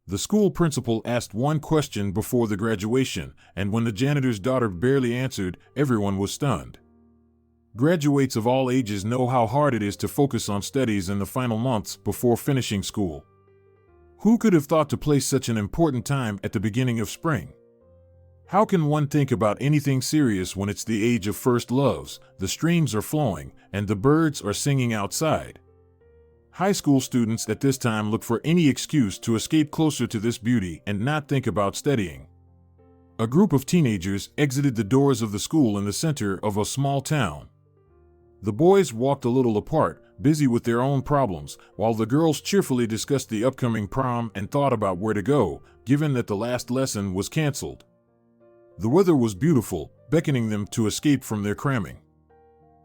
The school principal asked one question before the graduation, and when the janitor's daughter barely answered, everyone was stunned. Graduates of all ages know how hard it is to focus on studies in the final months before finishing school. Who could have thought to place such an important time at the beginning of spring? How can one think about anything serious when it's the age of first loves, the streams are flowing, and the birds are singing outside? High school students at this time look for any excuse to escape closer to this beauty and not think about studying. A group of teenagers exited the doors of the school in the center of a small town. The boys walked a little apart, busy with their own problems, while the girls cheerfully discussed the upcoming prom and thought about where to go, given that the last lesson was canceled. The weather was beautiful, beckoning them to escape from their cramming.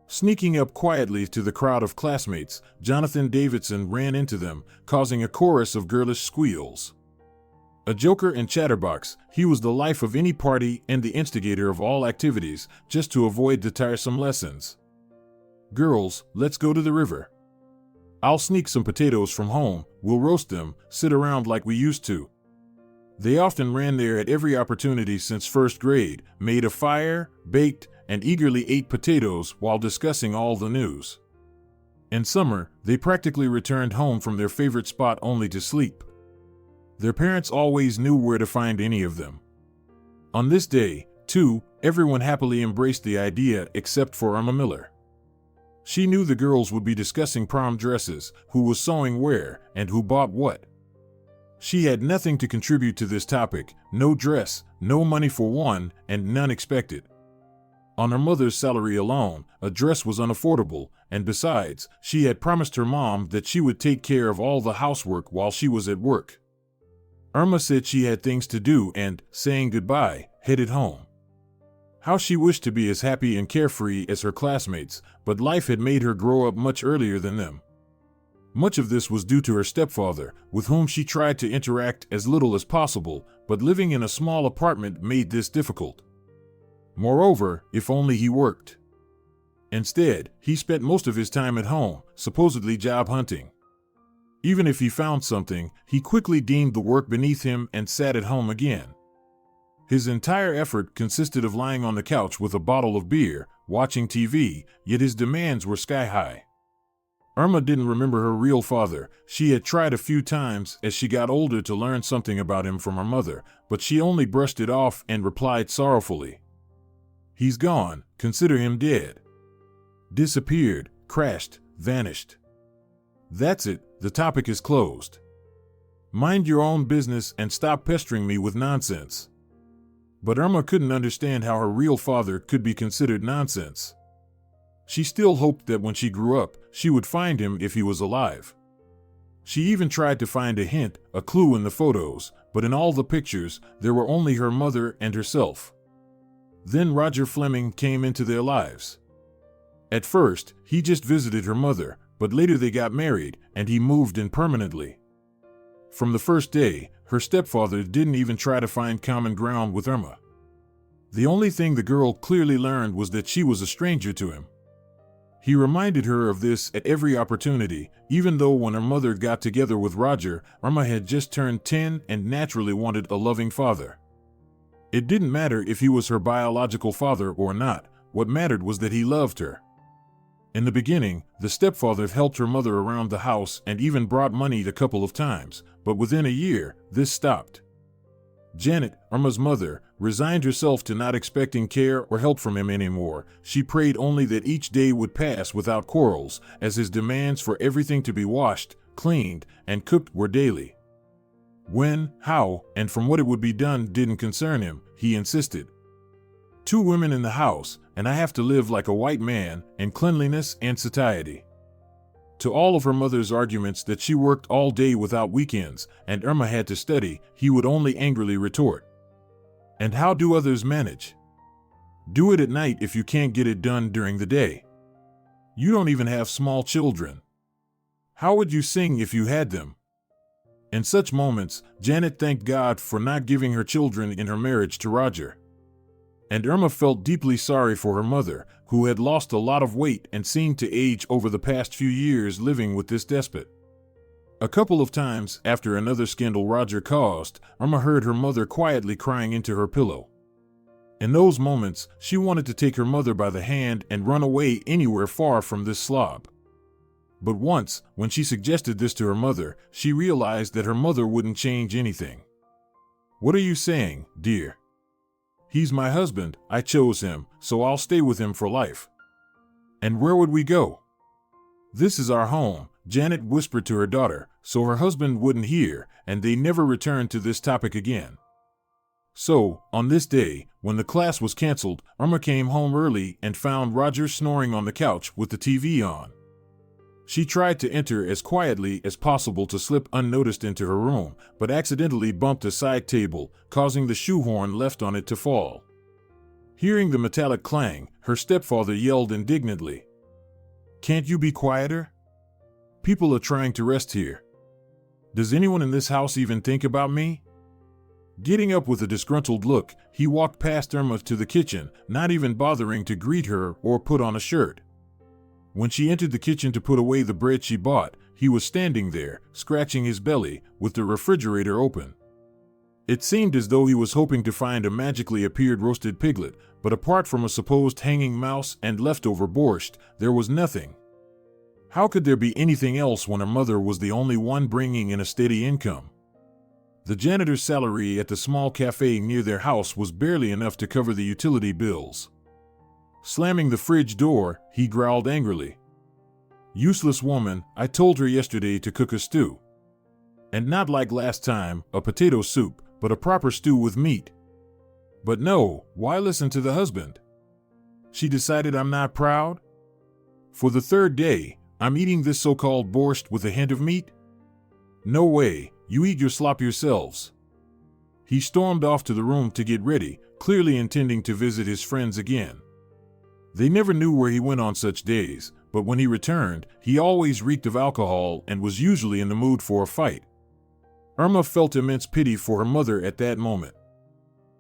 Sneaking up quietly to the crowd of classmates, Jonathan Davidson ran into them, causing a chorus of girlish squeals. A joker and chatterbox, he was the life of any party and the instigator of all activities, just to avoid the tiresome lessons. "Girls, let's go to the river. I'll sneak some potatoes from home, we'll roast them, sit around like we used to." They often ran there at every opportunity since first grade, made a fire, baked, and eagerly ate potatoes while discussing all the news. In summer, they practically returned home from their favorite spot only to sleep. Their parents always knew where to find any of them. On this day, too, everyone happily embraced the idea except for Irma Miller. She knew the girls would be discussing prom dresses, who was sewing where, and who bought what. She had nothing to contribute to this topic, no dress, no money for one, and none expected. On her mother's salary alone, a dress was unaffordable, and besides, she had promised her mom that she would take care of all the housework while she was at work. Irma said she had things to do and, saying goodbye, headed home. How she wished to be as happy and carefree as her classmates, but life had made her grow up much earlier than them. Much of this was due to her stepfather, with whom she tried to interact as little as possible, but living in a small apartment made this difficult. Moreover, if only he worked. Instead, he spent most of his time at home, supposedly job hunting. Even if he found something, he quickly deemed the work beneath him and sat at home again. His entire effort consisted of lying on the couch with a bottle of beer, watching TV, yet his demands were sky high. Irma didn't remember her real father. She had tried a few times as she got older to learn something about him from her mother, but she only brushed it off and replied sorrowfully, "He's gone, consider him dead. Disappeared, crashed, vanished. That's it, the topic is closed. Mind your own business and stop pestering me with nonsense." But Irma couldn't understand how her real father could be considered nonsense. She still hoped that when she grew up, she would find him if he was alive. She even tried to find a hint, a clue in the photos, but in all the pictures, there were only her mother and herself. Then Roger Fleming came into their lives. At first, he just visited her mother, but later they got married, and he moved in permanently. From the first day, her stepfather didn't even try to find common ground with Irma. The only thing the girl clearly learned was that she was a stranger to him. He reminded her of this at every opportunity, even though when her mother got together with Roger, Irma had just turned 10 and naturally wanted a loving father. It didn't matter if he was her biological father or not, what mattered was that he loved her. In the beginning, the stepfather helped her mother around the house and even brought money a couple of times, but within a year, this stopped. Janet, Irma's mother, resigned herself to not expecting care or help from him anymore. She prayed only that each day would pass without quarrels, as his demands for everything to be washed, cleaned, and cooked were daily. When, how, and from what it would be done didn't concern him, he insisted. 2 women in the house, and I have to live like a white man, in cleanliness and satiety. To all of her mother's arguments that she worked all day without weekends, and Irma had to study, he would only angrily retort, "And how do others manage? Do it at night if you can't get it done during the day. You don't even have small children. How would you sing if you had them?" In such moments, Janet thanked God for not giving her children in her marriage to Roger. And Irma felt deeply sorry for her mother, who had lost a lot of weight and seemed to age over the past few years living with this despot. A couple of times after another scandal Roger caused, Irma heard her mother quietly crying into her pillow. In those moments, she wanted to take her mother by the hand and run away anywhere far from this slob. But once, when she suggested this to her mother, she realized that her mother wouldn't change anything. "What are you saying, dear? He's my husband, I chose him, so I'll stay with him for life." "And where would we go?" "This is our home," Janet whispered to her daughter, so her husband wouldn't hear, and they never returned to this topic again. So, on this day, when the class was canceled, Irma came home early and found Roger snoring on the couch with the TV on. She tried to enter as quietly as possible to slip unnoticed into her room, but accidentally bumped a side table, causing the shoehorn left on it to fall. Hearing the metallic clang, her stepfather yelled indignantly, "Can't you be quieter? People are trying to rest here. Does anyone in this house even think about me?" Getting up with a disgruntled look, he walked past Irma to the kitchen, not even bothering to greet her or put on a shirt. When she entered the kitchen to put away the bread she bought, he was standing there, scratching his belly, with the refrigerator open. It seemed as though he was hoping to find a magically appeared roasted piglet, but apart from a supposed hanging mouse and leftover borscht, there was nothing. How could there be anything else when her mother was the only one bringing in a steady income? The janitor's salary at the small cafe near their house was barely enough to cover the utility bills. Slamming the fridge door, he growled angrily, "Useless woman, I told her yesterday to cook a stew. And not like last time, a potato soup, but a proper stew with meat. But no, why listen to the husband? She decided I'm not proud? For the third day, I'm eating this so-called borscht with a hint of meat? No way, you eat your slop yourselves." He stormed off to the room to get ready, clearly intending to visit his friends again. They never knew where he went on such days, but when he returned, he always reeked of alcohol and was usually in the mood for a fight. Irma felt immense pity for her mother at that moment.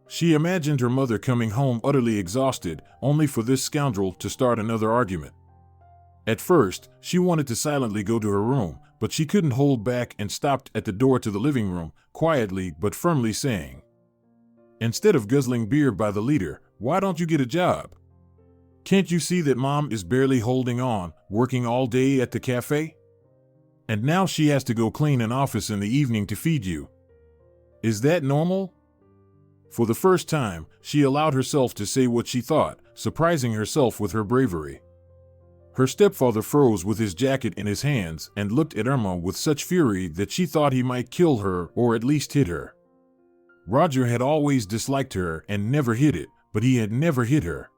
She imagined her mother coming home utterly exhausted, only for this scoundrel to start another argument. At first, she wanted to silently go to her room, but she couldn't hold back and stopped at the door to the living room, quietly but firmly saying, "Instead of guzzling beer by the liter, why don't you get a job? Can't you see that Mom is barely holding on, working all day at the cafe? And now she has to go clean an office in the evening to feed you. Is that normal?" For the first time, she allowed herself to say what she thought, surprising herself with her bravery. Her stepfather froze with his jacket in his hands and looked at Irma with such fury that she thought he might kill her or at least hit her. Roger had always disliked her and never hit it, but he had never hit her.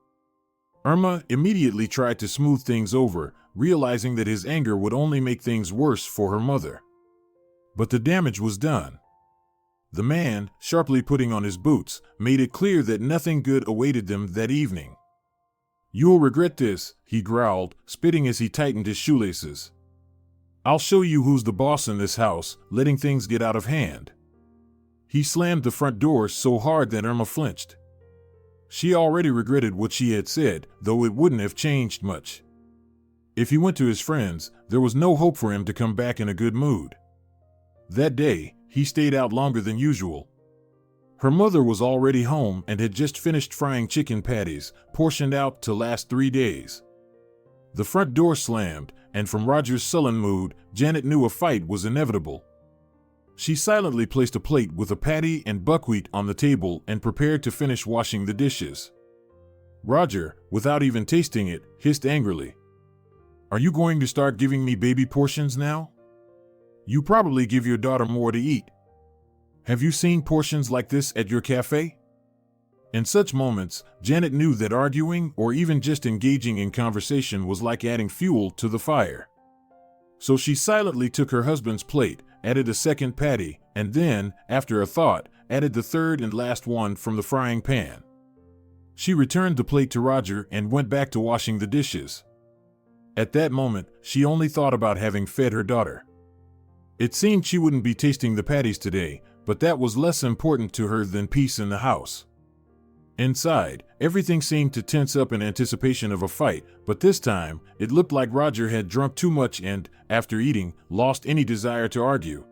Irma immediately tried to smooth things over, realizing that his anger would only make things worse for her mother. But the damage was done. The man, sharply putting on his boots, made it clear that nothing good awaited them that evening. "You'll regret this," he growled, spitting as he tightened his shoelaces. "I'll show you who's the boss in this house, letting things get out of hand." He slammed the front door so hard that Irma flinched. She already regretted what she had said, though it wouldn't have changed much. If he went to his friends, there was no hope for him to come back in a good mood. That day, he stayed out longer than usual. Her mother was already home and had just finished frying chicken patties, portioned out to last 3 days. The front door slammed, and from Roger's sullen mood, Janet knew a fight was inevitable. She silently placed a plate with a patty and buckwheat on the table and prepared to finish washing the dishes. Roger, without even tasting it, hissed angrily, "Are you going to start giving me baby portions now? You probably give your daughter more to eat. Have you seen portions like this at your cafe?" In such moments, Janet knew that arguing or even just engaging in conversation was like adding fuel to the fire. So she silently took her husband's plate, added a second patty, and then, after a thought, added the third and last one from the frying pan. She returned the plate to Roger and went back to washing the dishes. At that moment, she only thought about having fed her daughter. It seemed she wouldn't be tasting the patties today, but that was less important to her than peace in the house. Inside, everything seemed to tense up in anticipation of a fight, but this time, it looked like Roger had drunk too much and, after eating, lost any desire to argue.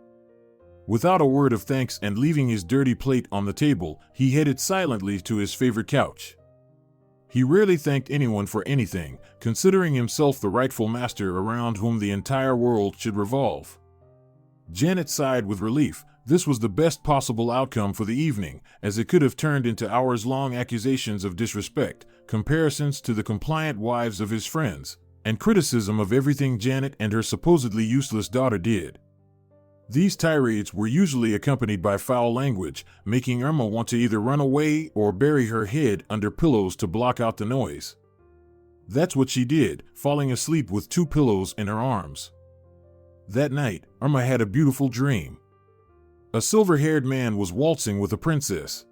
Without a word of thanks and leaving his dirty plate on the table, he headed silently to his favorite couch. He rarely thanked anyone for anything, considering himself the rightful master around whom the entire world should revolve. Janet sighed with relief. This was the best possible outcome for the evening, as it could have turned into hours-long accusations of disrespect, comparisons to the compliant wives of his friends, and criticism of everything Janet and her supposedly useless daughter did. These tirades were usually accompanied by foul language, making Irma want to either run away or bury her head under pillows to block out the noise. That's what she did, falling asleep with 2 pillows in her arms. That night, Irma had a beautiful dream. A silver-haired man was waltzing with a princess.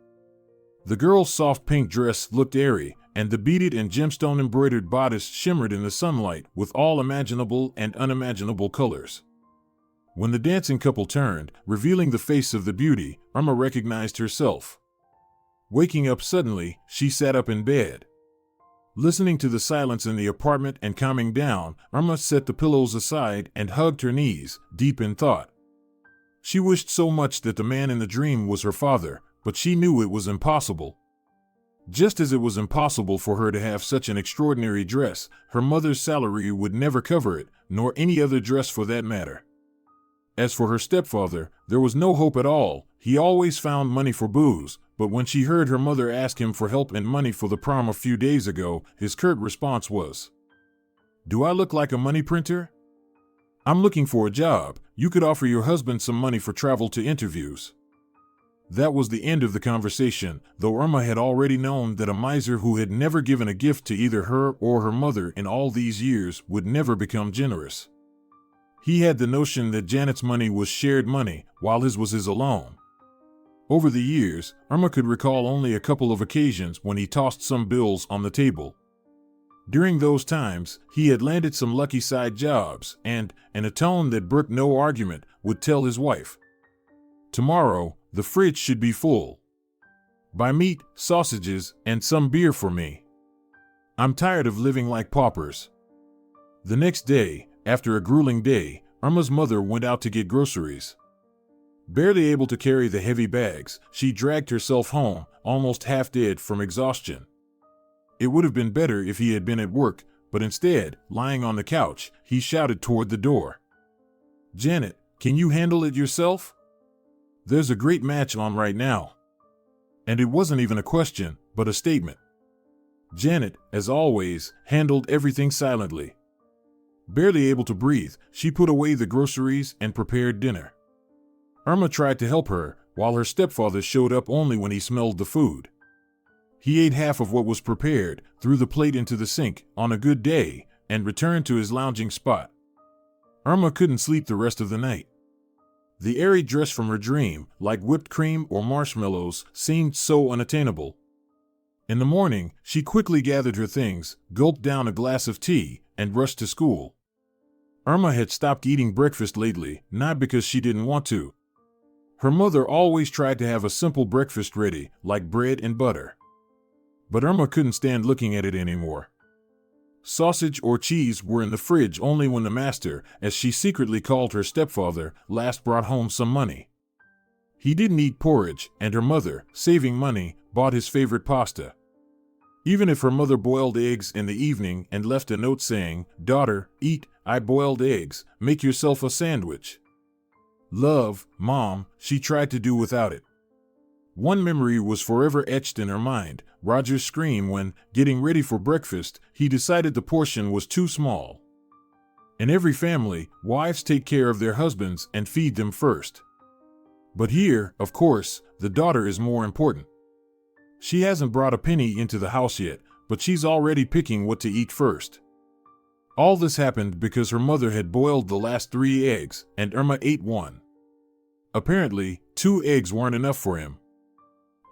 The girl's soft pink dress looked airy, and the beaded and gemstone-embroidered bodice shimmered in the sunlight with all imaginable and unimaginable colors. When the dancing couple turned, revealing the face of the beauty, Irma recognized herself. Waking up suddenly, she sat up in bed. Listening to the silence in the apartment and calming down, Irma set the pillows aside and hugged her knees, deep in thought. She wished so much that the man in the dream was her father, but she knew it was impossible. Just as it was impossible for her to have such an extraordinary dress, her mother's salary would never cover it, nor any other dress for that matter. As for her stepfather, there was no hope at all. He always found money for booze, but when she heard her mother ask him for help and money for the prom a few days ago, his curt response was, "Do I look like a money printer? I'm looking for a job. You could offer your husband some money for travel to interviews." That was the end of the conversation, though Irma had already known that a miser who had never given a gift to either her or her mother in all these years would never become generous. He had the notion that Janet's money was shared money, while his was his alone. Over the years, Irma could recall only a couple of occasions when he tossed some bills on the table. During those times, he had landed some lucky side jobs and, in a tone that brooked no argument, would tell his wife, "Tomorrow, the fridge should be full. Buy meat, sausages, and some beer for me. I'm tired of living like paupers." The next day, after a grueling day, Irma's mother went out to get groceries. Barely able to carry the heavy bags, she dragged herself home, almost half dead from exhaustion. It would have been better if he had been at work, but instead, lying on the couch, he shouted toward the door, "Janet, can you handle it yourself? There's a great match on right now." And it wasn't even a question, but a statement. Janet, as always, handled everything silently. Barely able to breathe, she put away the groceries and prepared dinner. Irma tried to help her, while her stepfather showed up only when he smelled the food. He ate half of what was prepared, threw the plate into the sink, on a good day, and returned to his lounging spot. Irma couldn't sleep the rest of the night. The airy dress from her dream, like whipped cream or marshmallows, seemed so unattainable. In the morning, she quickly gathered her things, gulped down a glass of tea, and rushed to school. Irma had stopped eating breakfast lately, not because she didn't want to. Her mother always tried to have a simple breakfast ready, like bread and butter. But Irma couldn't stand looking at it anymore. Sausage or cheese were in the fridge only when the master, as she secretly called her stepfather, last brought home some money. He didn't eat porridge, and her mother, saving money, bought his favorite pasta. Even if her mother boiled eggs in the evening and left a note saying, "Daughter, eat, I boiled eggs, make yourself a sandwich. Love, Mom," she tried to do without it. One memory was forever etched in her mind, Roger's scream when, getting ready for breakfast, he decided the portion was too small. In every family, wives take care of their husbands and feed them first. But here, of course, the daughter is more important. She hasn't brought a penny into the house yet, but she's already picking what to eat first. All this happened because her mother had boiled the last 3 eggs, and Irma ate one. Apparently, 2 eggs weren't enough for him.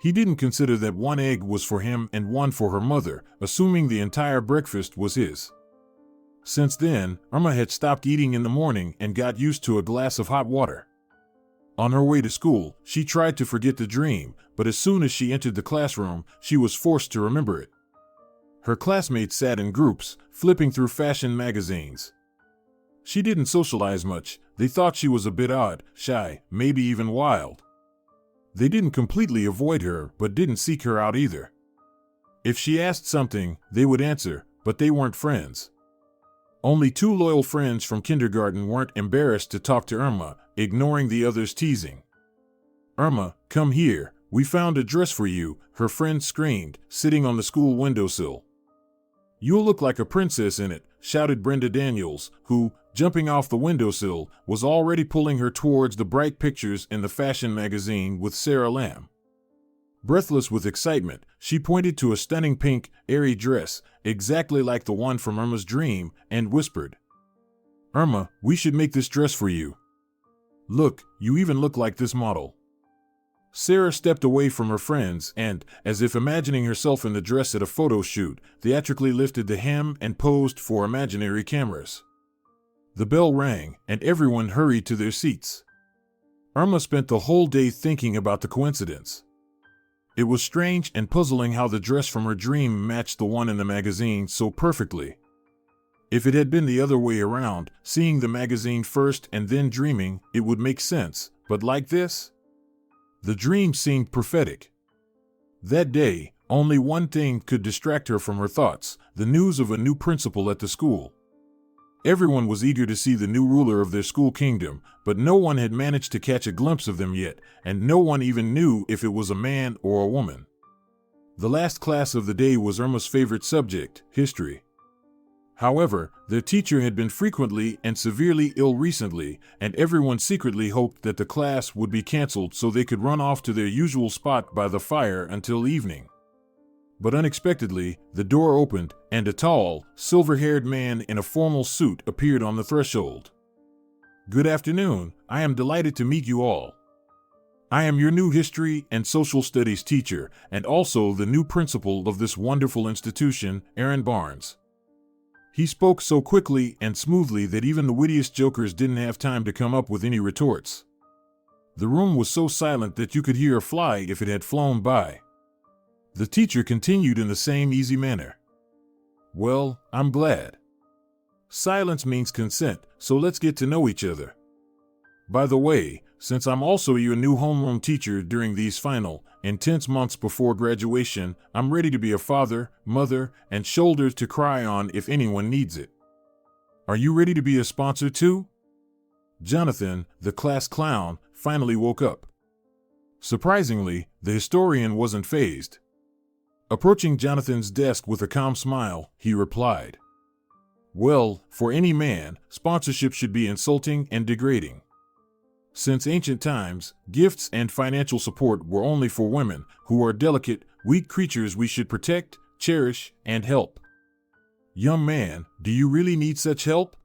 He didn't consider that 1 egg was for him and 1 for her mother, assuming the entire breakfast was his. Since then, Irma had stopped eating in the morning and got used to a glass of hot water. On her way to school, she tried to forget the dream, but as soon as she entered the classroom, she was forced to remember it. Her classmates sat in groups, flipping through fashion magazines. She didn't socialize much. They thought she was a bit odd, shy, maybe even wild. They didn't completely avoid her, but didn't seek her out either. If she asked something, they would answer, but they weren't friends. Only 2 loyal friends from kindergarten weren't embarrassed to talk to Irma, ignoring the others' teasing. "Irma, come here, we found a dress for you," her friend screamed, sitting on the school windowsill. "You'll look like a princess in it," shouted Brenda Daniels, who, jumping off the windowsill, was already pulling her towards the bright pictures in the fashion magazine with Sarah Lamb. Breathless with excitement, she pointed to a stunning pink, airy dress, exactly like the one from Irma's dream, and whispered, "Irma, we should make this dress for you. Look, you even look like this model." Sarah stepped away from her friends and, as if imagining herself in the dress at a photo shoot, theatrically lifted the hem and posed for imaginary cameras. The bell rang, and everyone hurried to their seats. Irma spent the whole day thinking about the coincidence. It was strange and puzzling how the dress from her dream matched the one in the magazine so perfectly. If it had been the other way around, seeing the magazine first and then dreaming, it would make sense, but like this? The dream seemed prophetic. That day, only one thing could distract her from her thoughts: the news of a new principal at the school. Everyone was eager to see the new ruler of their school kingdom, but no one had managed to catch a glimpse of them yet, and no one even knew if it was a man or a woman. The last class of the day was Irma's favorite subject, history. However, their teacher had been frequently and severely ill recently, and everyone secretly hoped that the class would be canceled so they could run off to their usual spot by the fire until evening. But unexpectedly, the door opened, and a tall, silver-haired man in a formal suit appeared on the threshold. "Good afternoon, I am delighted to meet you all. I am your new history and social studies teacher, and also the new principal of this wonderful institution, Aaron Barnes." He spoke so quickly and smoothly that even the wittiest jokers didn't have time to come up with any retorts. The room was so silent that you could hear a fly if it had flown by. The teacher continued in the same easy manner. "Well, I'm glad. Silence means consent, so let's get to know each other. By the way, since I'm also your new homeroom teacher during these final, intense months before graduation, I'm ready to be a father, mother, and shoulder to cry on if anyone needs it. Are you ready to be a sponsor too?" Jonathan, the class clown, finally woke up. Surprisingly, the historian wasn't fazed. Approaching Jonathan's desk with a calm smile, he replied, "Well, for any man, sponsorship should be insulting and degrading. Since ancient times, gifts and financial support were only for women, who are delicate, weak creatures we should protect, cherish, and help. Young man, do you really need such help?"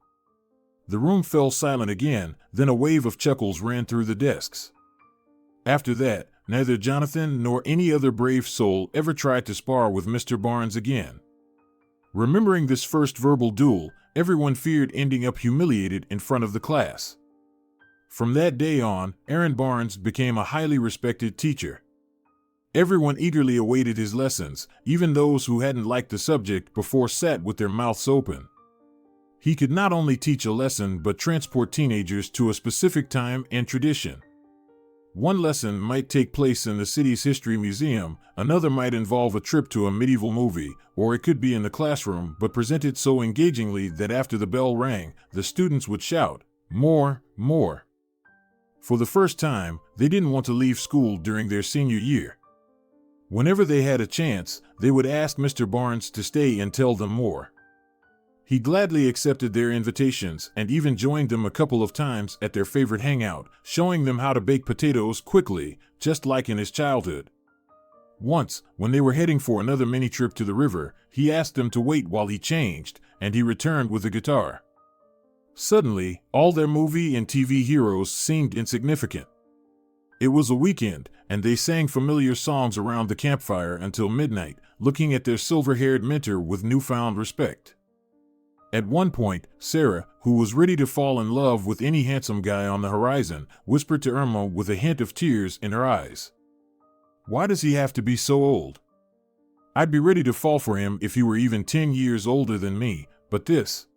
The room fell silent again, then a wave of chuckles ran through the desks. After that, neither Jonathan nor any other brave soul ever tried to spar with Mr. Barnes again. Remembering this first verbal duel, everyone feared ending up humiliated in front of the class. From that day on, Aaron Barnes became a highly respected teacher. Everyone eagerly awaited his lessons, even those who hadn't liked the subject before sat with their mouths open. He could not only teach a lesson but transport teenagers to a specific time and tradition. One lesson might take place in the city's history museum, another might involve a trip to a medieval movie, or it could be in the classroom but presented so engagingly that after the bell rang, the students would shout, "More, more." For the first time, they didn't want to leave school during their senior year. Whenever they had a chance, they would ask Mr. Barnes to stay and tell them more. He gladly accepted their invitations and even joined them a couple of times at their favorite hangout, showing them how to bake potatoes quickly, just like in his childhood. Once, when they were heading for another mini trip to the river, he asked them to wait while he changed, and he returned with a guitar. Suddenly, all their movie and TV heroes seemed insignificant. It was a weekend, and they sang familiar songs around the campfire until midnight, looking at their silver-haired mentor with newfound respect. At one point, Sarah, who was ready to fall in love with any handsome guy on the horizon, whispered to Irma with a hint of tears in her eyes. "Why does he have to be so old? I'd be ready to fall for him if he were even 10 years older than me, but this.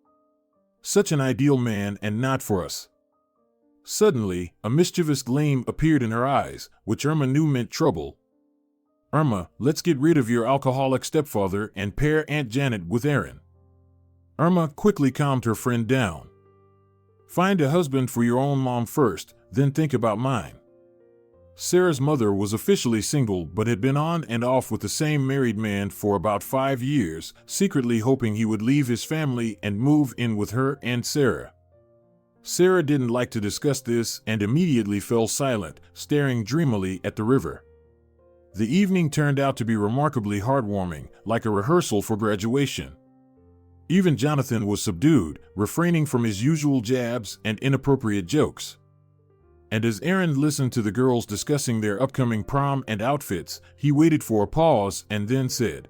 Such an ideal man and not for us." Suddenly, a mischievous gleam appeared in her eyes, which Irma knew meant trouble. "Irma, let's get rid of your alcoholic stepfather and pair Aunt Janet with Aaron." Irma quickly calmed her friend down. "Find a husband for your own mom first, then think about mine." Sarah's mother was officially single but had been on and off with the same married man for about 5 years, secretly hoping he would leave his family and move in with her and Sarah. Sarah didn't like to discuss this and immediately fell silent, staring dreamily at the river. The evening turned out to be remarkably heartwarming, like a rehearsal for graduation. Even Jonathan was subdued, refraining from his usual jabs and inappropriate jokes. And as Aaron listened to the girls discussing their upcoming prom and outfits, he waited for a pause and then said,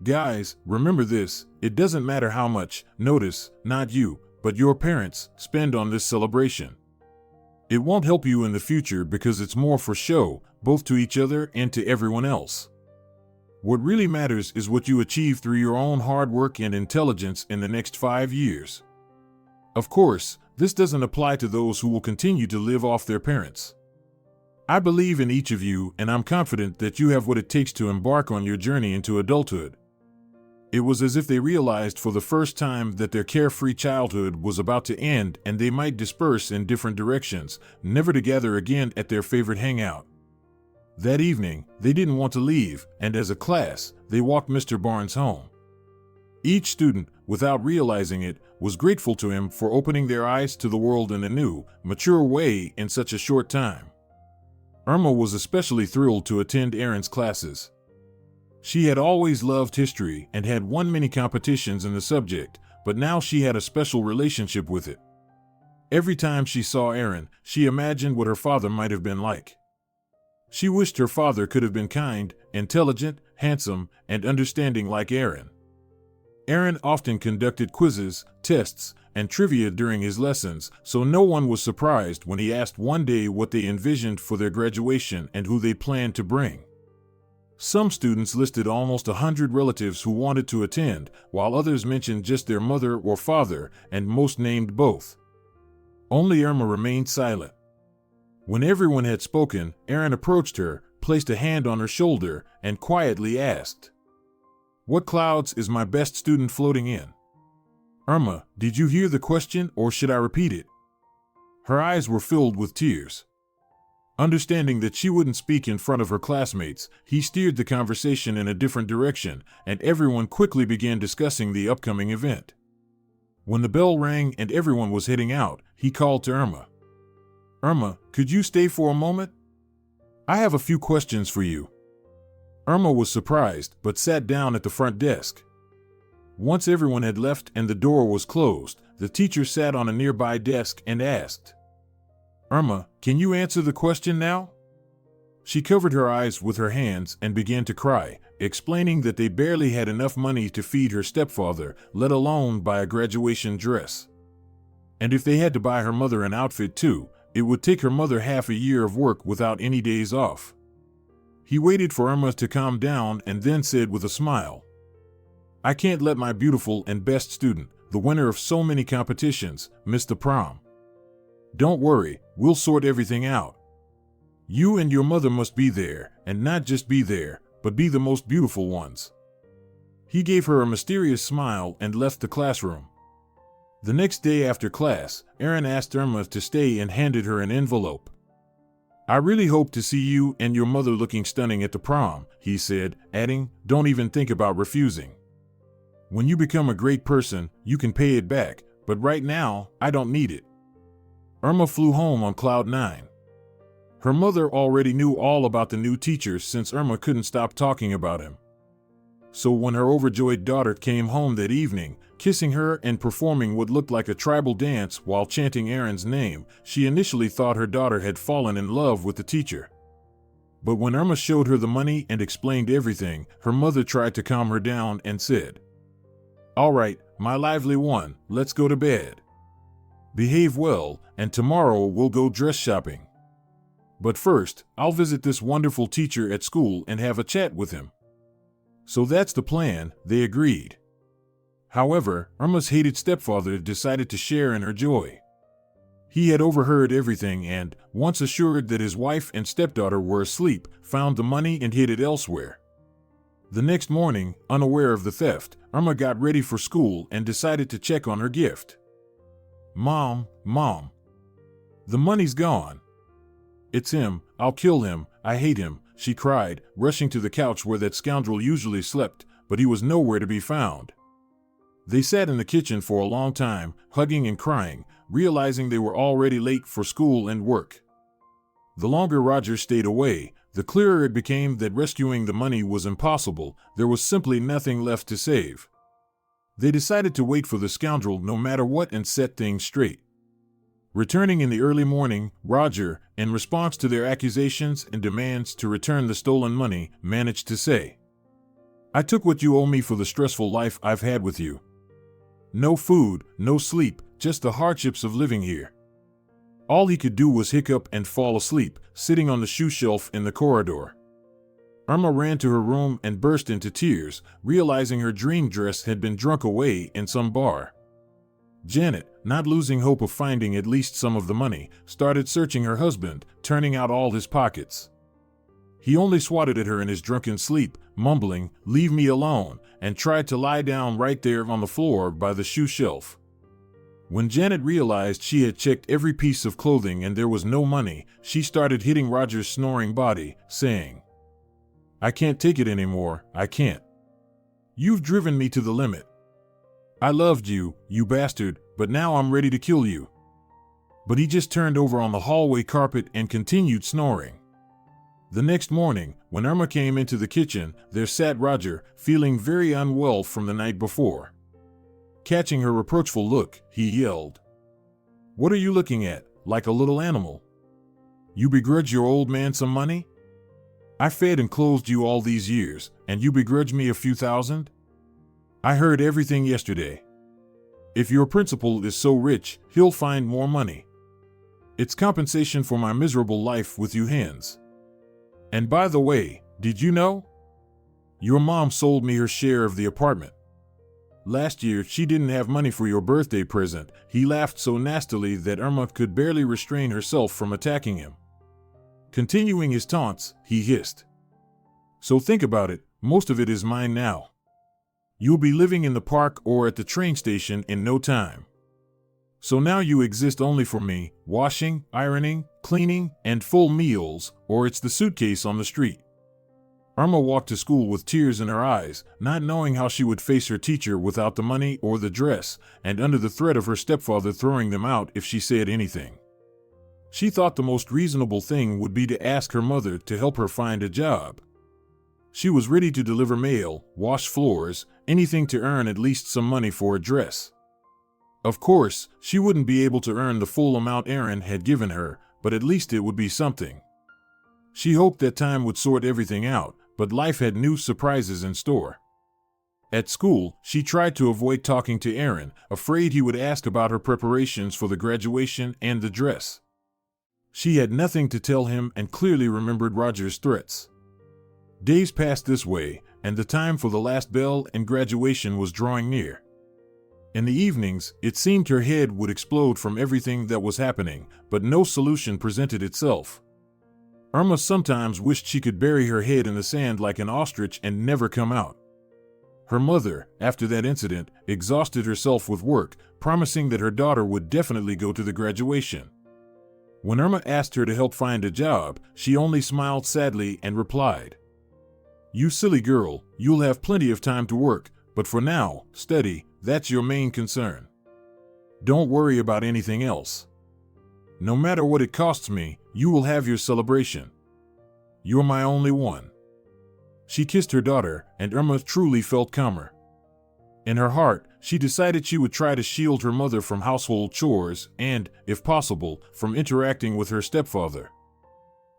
"Guys, remember this, it doesn't matter how much, notice, not you, but your parents, spend on this celebration. It won't help you in the future because it's more for show, both to each other and to everyone else. What really matters is what you achieve through your own hard work and intelligence in the next 5 years. Of course, this doesn't apply to those who will continue to live off their parents. I believe in each of you, and I'm confident that you have what it takes to embark on your journey into adulthood." It was as if they realized for the first time that their carefree childhood was about to end and they might disperse in different directions, never to gather again at their favorite hangout. That evening, they didn't want to leave, and as a class, they walked Mr. Barnes home. Each student, without realizing it, was grateful to him for opening their eyes to the world in a new, mature way in such a short time. Irma was especially thrilled to attend Aaron's classes. She had always loved history and had won many competitions in the subject, but now she had a special relationship with it. Every time she saw Aaron, she imagined what her father might have been like. She wished her father could have been kind, intelligent, handsome, and understanding like Aaron. Aaron often conducted quizzes, tests, and trivia during his lessons, so no one was surprised when he asked one day what they envisioned for their graduation and who they planned to bring. Some students listed almost 100 relatives who wanted to attend, while others mentioned just their mother or father, and most named both. Only Irma remained silent. When everyone had spoken, Aaron approached her, placed a hand on her shoulder, and quietly asked, "What clouds is my best student floating in?" "Irma, did you hear the question or should I repeat it?" Her eyes were filled with tears. Understanding that she wouldn't speak in front of her classmates, he steered the conversation in a different direction, and everyone quickly began discussing the upcoming event. When the bell rang and everyone was heading out, he called to Irma. "Irma, could you stay for a moment? I have a few questions for you." Irma was surprised, but sat down at the front desk. Once everyone had left and the door was closed, the teacher sat on a nearby desk and asked, "Irma, can you answer the question now?" She covered her eyes with her hands and began to cry, explaining that they barely had enough money to feed her stepfather, let alone buy a graduation dress. And if they had to buy her mother an outfit too, it would take her mother half a year of work without any days off. He waited for Irma to calm down and then said with a smile, "I can't let my beautiful and best student, the winner of so many competitions, miss the prom. Don't worry, we'll sort everything out. You and your mother must be there, and not just be there, but be the most beautiful ones." He gave her a mysterious smile and left the classroom. The next day after class, Aaron asked Irma to stay and handed her an envelope. "I really hope to see you and your mother looking stunning at the prom," he said, adding, "Don't even think about refusing. When you become a great person, you can pay it back, but right now, I don't need it." Irma flew home on cloud 9. Her mother already knew all about the new teacher since Irma couldn't stop talking about him. So when her overjoyed daughter came home that evening, kissing her and performing what looked like a tribal dance while chanting Aaron's name, she initially thought her daughter had fallen in love with the teacher. But when Irma showed her the money and explained everything, her mother tried to calm her down and said, All right, my lively one, let's go to bed. Behave well, and tomorrow we'll go dress shopping. But first, I'll visit this wonderful teacher at school and have a chat with him. So that's the plan, they agreed. However, Irma's hated stepfather decided to share in her joy. He had overheard everything and, once assured that his wife and stepdaughter were asleep, found the money and hid it elsewhere. The next morning, unaware of the theft, Irma got ready for school and decided to check on her gift. Mom, the money's gone. It's him, I'll kill him, I hate him, she cried, rushing to the couch where that scoundrel usually slept, but he was nowhere to be found. They sat in the kitchen for a long time, hugging and crying, realizing they were already late for school and work. The longer Roger stayed away, the clearer it became that rescuing the money was impossible. There was simply nothing left to save. They decided to wait for the scoundrel no matter what and set things straight. Returning in the early morning, Roger, in response to their accusations and demands to return the stolen money, managed to say, "I took what you owe me for the stressful life I've had with you. No food, no sleep, just the hardships of living here." All he could do was hiccup and fall asleep, sitting on the shoe shelf in the corridor. Irma ran to her room and burst into tears, realizing her dream dress had been drunk away in some bar. Janet, not losing hope of finding at least some of the money, started searching her husband, turning out all his pockets. He only swatted at her in his drunken sleep, mumbling, "Leave me alone," and tried to lie down right there on the floor by the shoe shelf. When Janet realized she had checked every piece of clothing and there was no money, she started hitting Roger's snoring body, saying, "I can't take it anymore, I can't. You've driven me to the limit. I loved you, you bastard, but now I'm ready to kill you." But he just turned over on the hallway carpet and continued snoring. The next morning, when Irma came into the kitchen, there sat Roger, feeling very unwell from the night before. Catching her reproachful look, he yelled, "What are you looking at, like a little animal? You begrudge your old man some money? I fed and clothed you all these years, and you begrudge me a few thousand? I heard everything yesterday. If your principal is so rich, he'll find more money. It's compensation for my miserable life with you hens. And by the way, did you know? Your mom sold me her share of the apartment. Last year, she didn't have money for your birthday present." He laughed so nastily that Irma could barely restrain herself from attacking him. Continuing his taunts, he hissed, "So think about it, most of it is mine now. You'll be living in the park or at the train station in no time. So now you exist only for me, washing, ironing, cleaning, and full meals, or it's the suitcase on the street." Irma walked to school with tears in her eyes, not knowing how she would face her teacher without the money or the dress, and under the threat of her stepfather throwing them out if she said anything. She thought the most reasonable thing would be to ask her mother to help her find a job. She was ready to deliver mail, wash floors, anything to earn at least some money for a dress. Of course, she wouldn't be able to earn the full amount Aaron had given her, but at least it would be something. She hoped that time would sort everything out, but life had new surprises in store. At school, she tried to avoid talking to Aaron, afraid he would ask about her preparations for the graduation and the dress. She had nothing to tell him and clearly remembered Roger's threats. Days passed this way, and the time for the last bell and graduation was drawing near. In the evenings, it seemed her head would explode from everything that was happening, but no solution presented itself. Irma sometimes wished she could bury her head in the sand like an ostrich and never come out. Her mother, after that incident, exhausted herself with work, promising that her daughter would definitely go to the graduation. When Irma asked her to help find a job, she only smiled sadly and replied, "You silly girl, you'll have plenty of time to work, but for now, study, that's your main concern. Don't worry about anything else. No matter what it costs me, you will have your celebration. You're my only one." She kissed her daughter, and Irma truly felt calmer. In her heart, she decided she would try to shield her mother from household chores and, if possible, from interacting with her stepfather.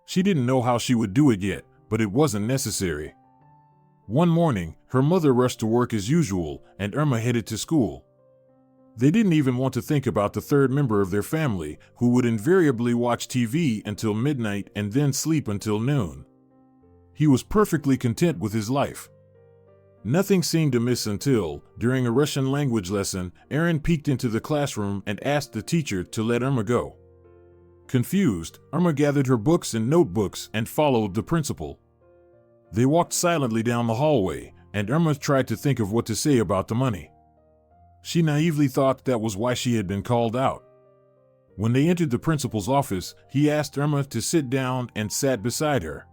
She didn't know how she would do it yet, but it wasn't necessary. One morning, her mother rushed to work as usual, and Irma headed to school. They didn't even want to think about the third member of their family, who would invariably watch TV until midnight and then sleep until noon. He was perfectly content with his life. Nothing seemed amiss until, during a Russian language lesson, Aaron peeked into the classroom and asked the teacher to let Irma go. Confused, Irma gathered her books and notebooks and followed the principal. They walked silently down the hallway, and Irma tried to think of what to say about the money. She naively thought that was why she had been called out. When they entered the principal's office, he asked Irma to sit down and sat beside her.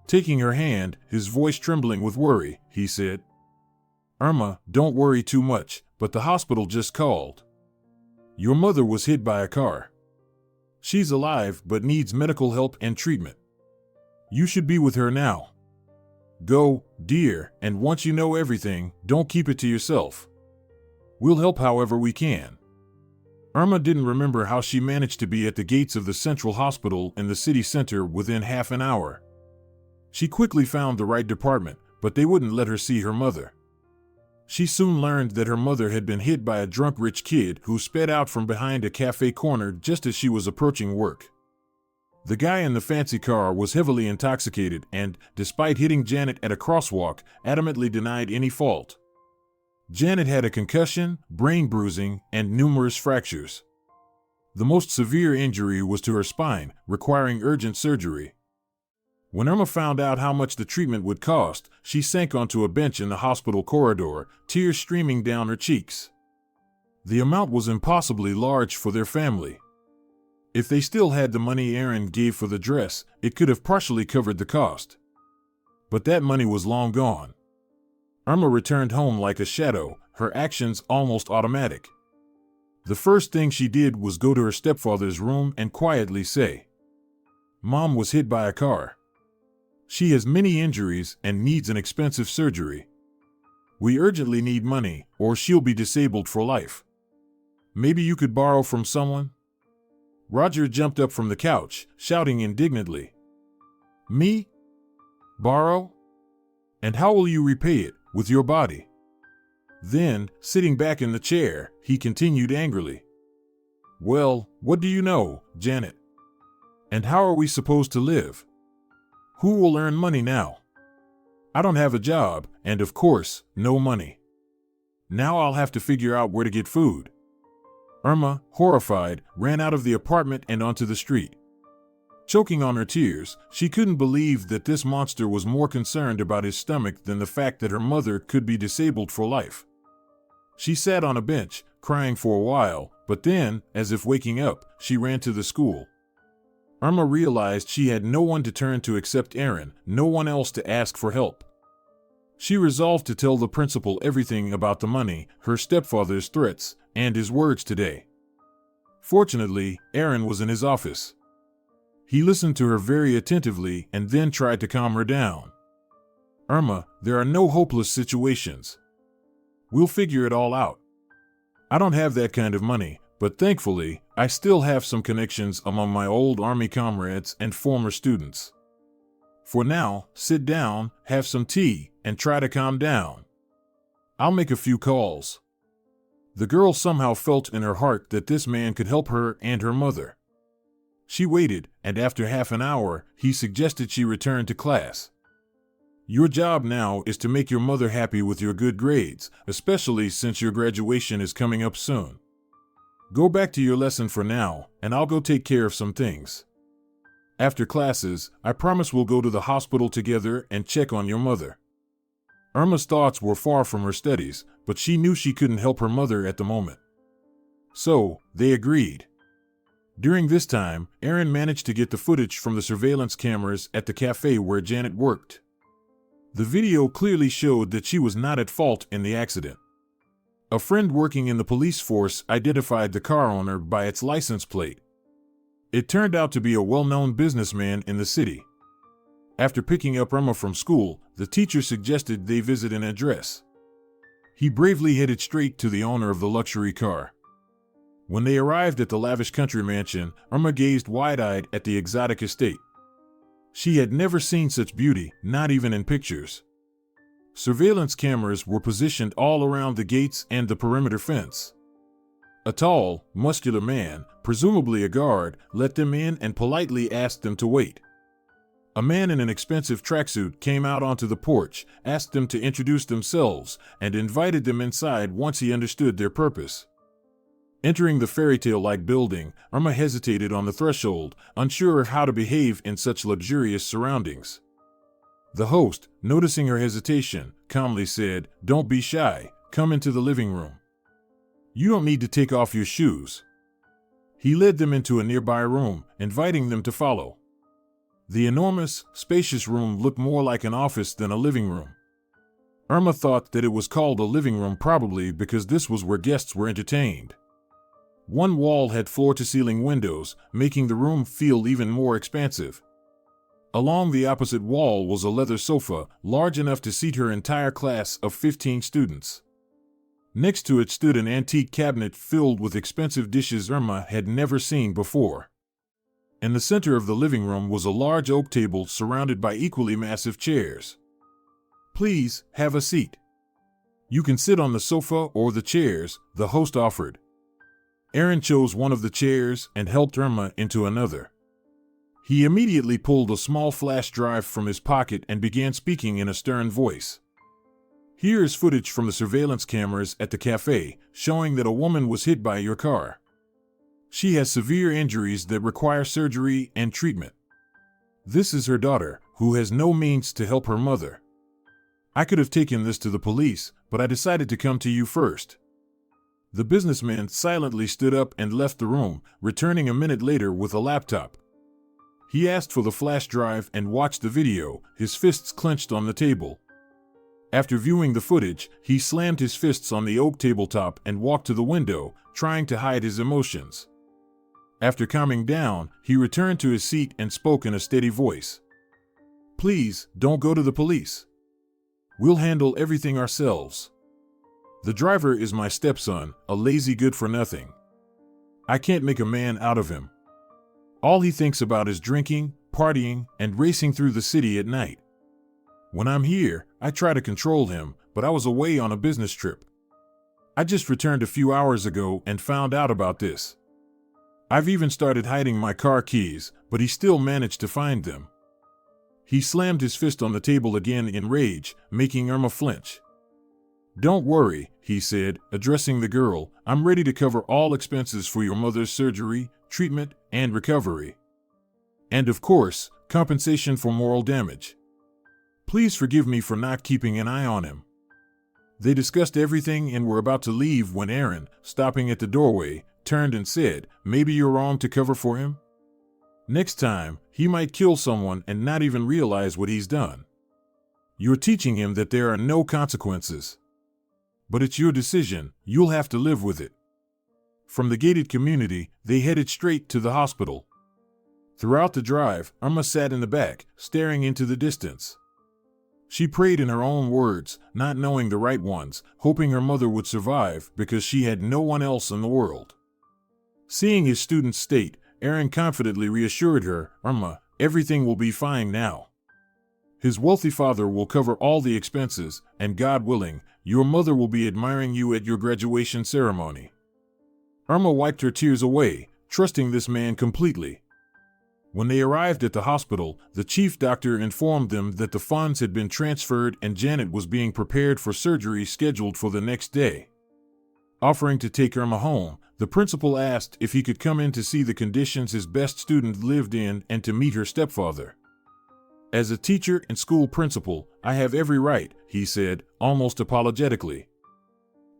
Taking her hand, his voice trembling with worry, he said, "Irma, don't worry too much, but the hospital just called. Your mother was hit by a car. She's alive but needs medical help and treatment. You should be with her now. Go, dear, and once you know everything, don't keep it to yourself. We'll help however we can." Irma didn't remember how she managed to be at the gates of the central hospital in the city center within half an hour. She quickly found the right department, but they wouldn't let her see her mother. She soon learned that her mother had been hit by a drunk rich kid who sped out from behind a cafe corner just as she was approaching work. The guy in the fancy car was heavily intoxicated and, despite hitting Janet at a crosswalk, adamantly denied any fault. Janet had a concussion, brain bruising, and numerous fractures. The most severe injury was to her spine, requiring urgent surgery. When Irma found out how much the treatment would cost, she sank onto a bench in the hospital corridor, tears streaming down her cheeks. The amount was impossibly large for their family. If they still had the money Aaron gave for the dress, it could have partially covered the cost. But that money was long gone. Irma returned home like a shadow, her actions almost automatic. The first thing she did was go to her stepfather's room and quietly say, "Mom was hit by a car. She has many injuries and needs an expensive surgery. We urgently need money, or she'll be disabled for life. Maybe you could borrow from someone?" Roger jumped up from the couch, shouting indignantly, "Me? Borrow? And how will you repay it, with your body?" Then, sitting back in the chair, he continued angrily, "Well, what do you know, Janet? And how are we supposed to live? Who will earn money now? I don't have a job, and of course, no money. Now I'll have to figure out where to get food." Irma, horrified, ran out of the apartment and onto the street. Choking on her tears, she couldn't believe that this monster was more concerned about his stomach than the fact that her mother could be disabled for life. She sat on a bench, crying for a while, but then, as if waking up, she ran to the school. Irma realized she had no one to turn to except Aaron, no one else to ask for help. She resolved to tell the principal everything about the money, her stepfather's threats, and his words today. Fortunately, Aaron was in his office. He listened to her very attentively and then tried to calm her down. "Irma, there are no hopeless situations. We'll figure it all out. I don't have that kind of money, but thankfully, I still have some connections among my old army comrades and former students. For now, sit down, have some tea, and try to calm down. I'll make a few calls." The girl somehow felt in her heart that this man could help her and her mother. She waited, and after half an hour, he suggested she return to class. "Your job now is to make your mother happy with your good grades, especially since your graduation is coming up soon. Go back to your lesson for now, and I'll go take care of some things. After classes, I promise we'll go to the hospital together and check on your mother." Irma's thoughts were far from her studies, but she knew she couldn't help her mother at the moment. So, they agreed. During this time, Aaron managed to get the footage from the surveillance cameras at the cafe where Janet worked. The video clearly showed that she was not at fault in the accident. A friend working in the police force identified the car owner by its license plate. It turned out to be a well-known businessman in the city. After picking up Irma from school, the teacher suggested they visit an address. He bravely headed straight to the owner of the luxury car. When they arrived at the lavish country mansion, Irma gazed wide-eyed at the exotic estate. She had never seen such beauty, not even in pictures. Surveillance cameras were positioned all around the gates and the perimeter fence. A tall, muscular man, presumably a guard, let them in and politely asked them to wait. A man in an expensive tracksuit came out onto the porch, asked them to introduce themselves, and invited them inside once he understood their purpose. Entering the fairy tale-like building, Irma hesitated on the threshold, unsure how to behave in such luxurious surroundings. The host, noticing her hesitation, calmly said, "Don't be shy, come into the living room. You don't need to take off your shoes." He led them into a nearby room, inviting them to follow. The enormous, spacious room looked more like an office than a living room. Irma thought that it was called a living room probably because this was where guests were entertained. One wall had floor-to-ceiling windows, making the room feel even more expansive. Along the opposite wall was a leather sofa, large enough to seat her entire class of 15 students. Next to it stood an antique cabinet filled with expensive dishes Irma had never seen before. In the center of the living room was a large oak table surrounded by equally massive chairs. "Please, have a seat. You can sit on the sofa or the chairs," the host offered. Aaron chose one of the chairs and helped Irma into another. He immediately pulled a small flash drive from his pocket and began speaking in a stern voice. "Here is footage from the surveillance cameras at the cafe, showing that a woman was hit by your car. She has severe injuries that require surgery and treatment. This is her daughter, who has no means to help her mother. I could have taken this to the police, but I decided to come to you first." The businessman silently stood up and left the room, returning a minute later with a laptop. He asked for the flash drive and watched the video, his fists clenched on the table. After viewing the footage, he slammed his fists on the oak tabletop and walked to the window, trying to hide his emotions. After calming down, he returned to his seat and spoke in a steady voice. "Please, don't go to the police. We'll handle everything ourselves. The driver is my stepson, a lazy good-for-nothing. I can't make a man out of him. All he thinks about is drinking, partying, and racing through the city at night. When I'm here, I try to control him, but I was away on a business trip. I just returned a few hours ago and found out about this. I've even started hiding my car keys, but he still managed to find them." He slammed his fist on the table again in rage, making Irma flinch. "Don't worry," he said, addressing the girl. "I'm ready to cover all expenses for your mother's surgery, treatment, and recovery. And of course, compensation for moral damage. Please forgive me for not keeping an eye on him." They discussed everything and were about to leave when Aaron, stopping at the doorway, turned and said, "Maybe you're wrong to cover for him? Next time, he might kill someone and not even realize what he's done. You're teaching him that there are no consequences. But it's your decision, you'll have to live with it." From the gated community, they headed straight to the hospital. Throughout the drive, Irma sat in the back, staring into the distance. She prayed in her own words, not knowing the right ones, hoping her mother would survive because she had no one else in the world. Seeing his student's state, Aaron confidently reassured her, "Irma, everything will be fine now. His wealthy father will cover all the expenses, and God willing, your mother will be admiring you at your graduation ceremony." Irma wiped her tears away, trusting this man completely. When they arrived at the hospital, the chief doctor informed them that the funds had been transferred and Janet was being prepared for surgery scheduled for the next day. Offering to take Irma home, the principal asked if he could come in to see the conditions his best student lived in and to meet her stepfather. "As a teacher and school principal, I have every right," he said, almost apologetically.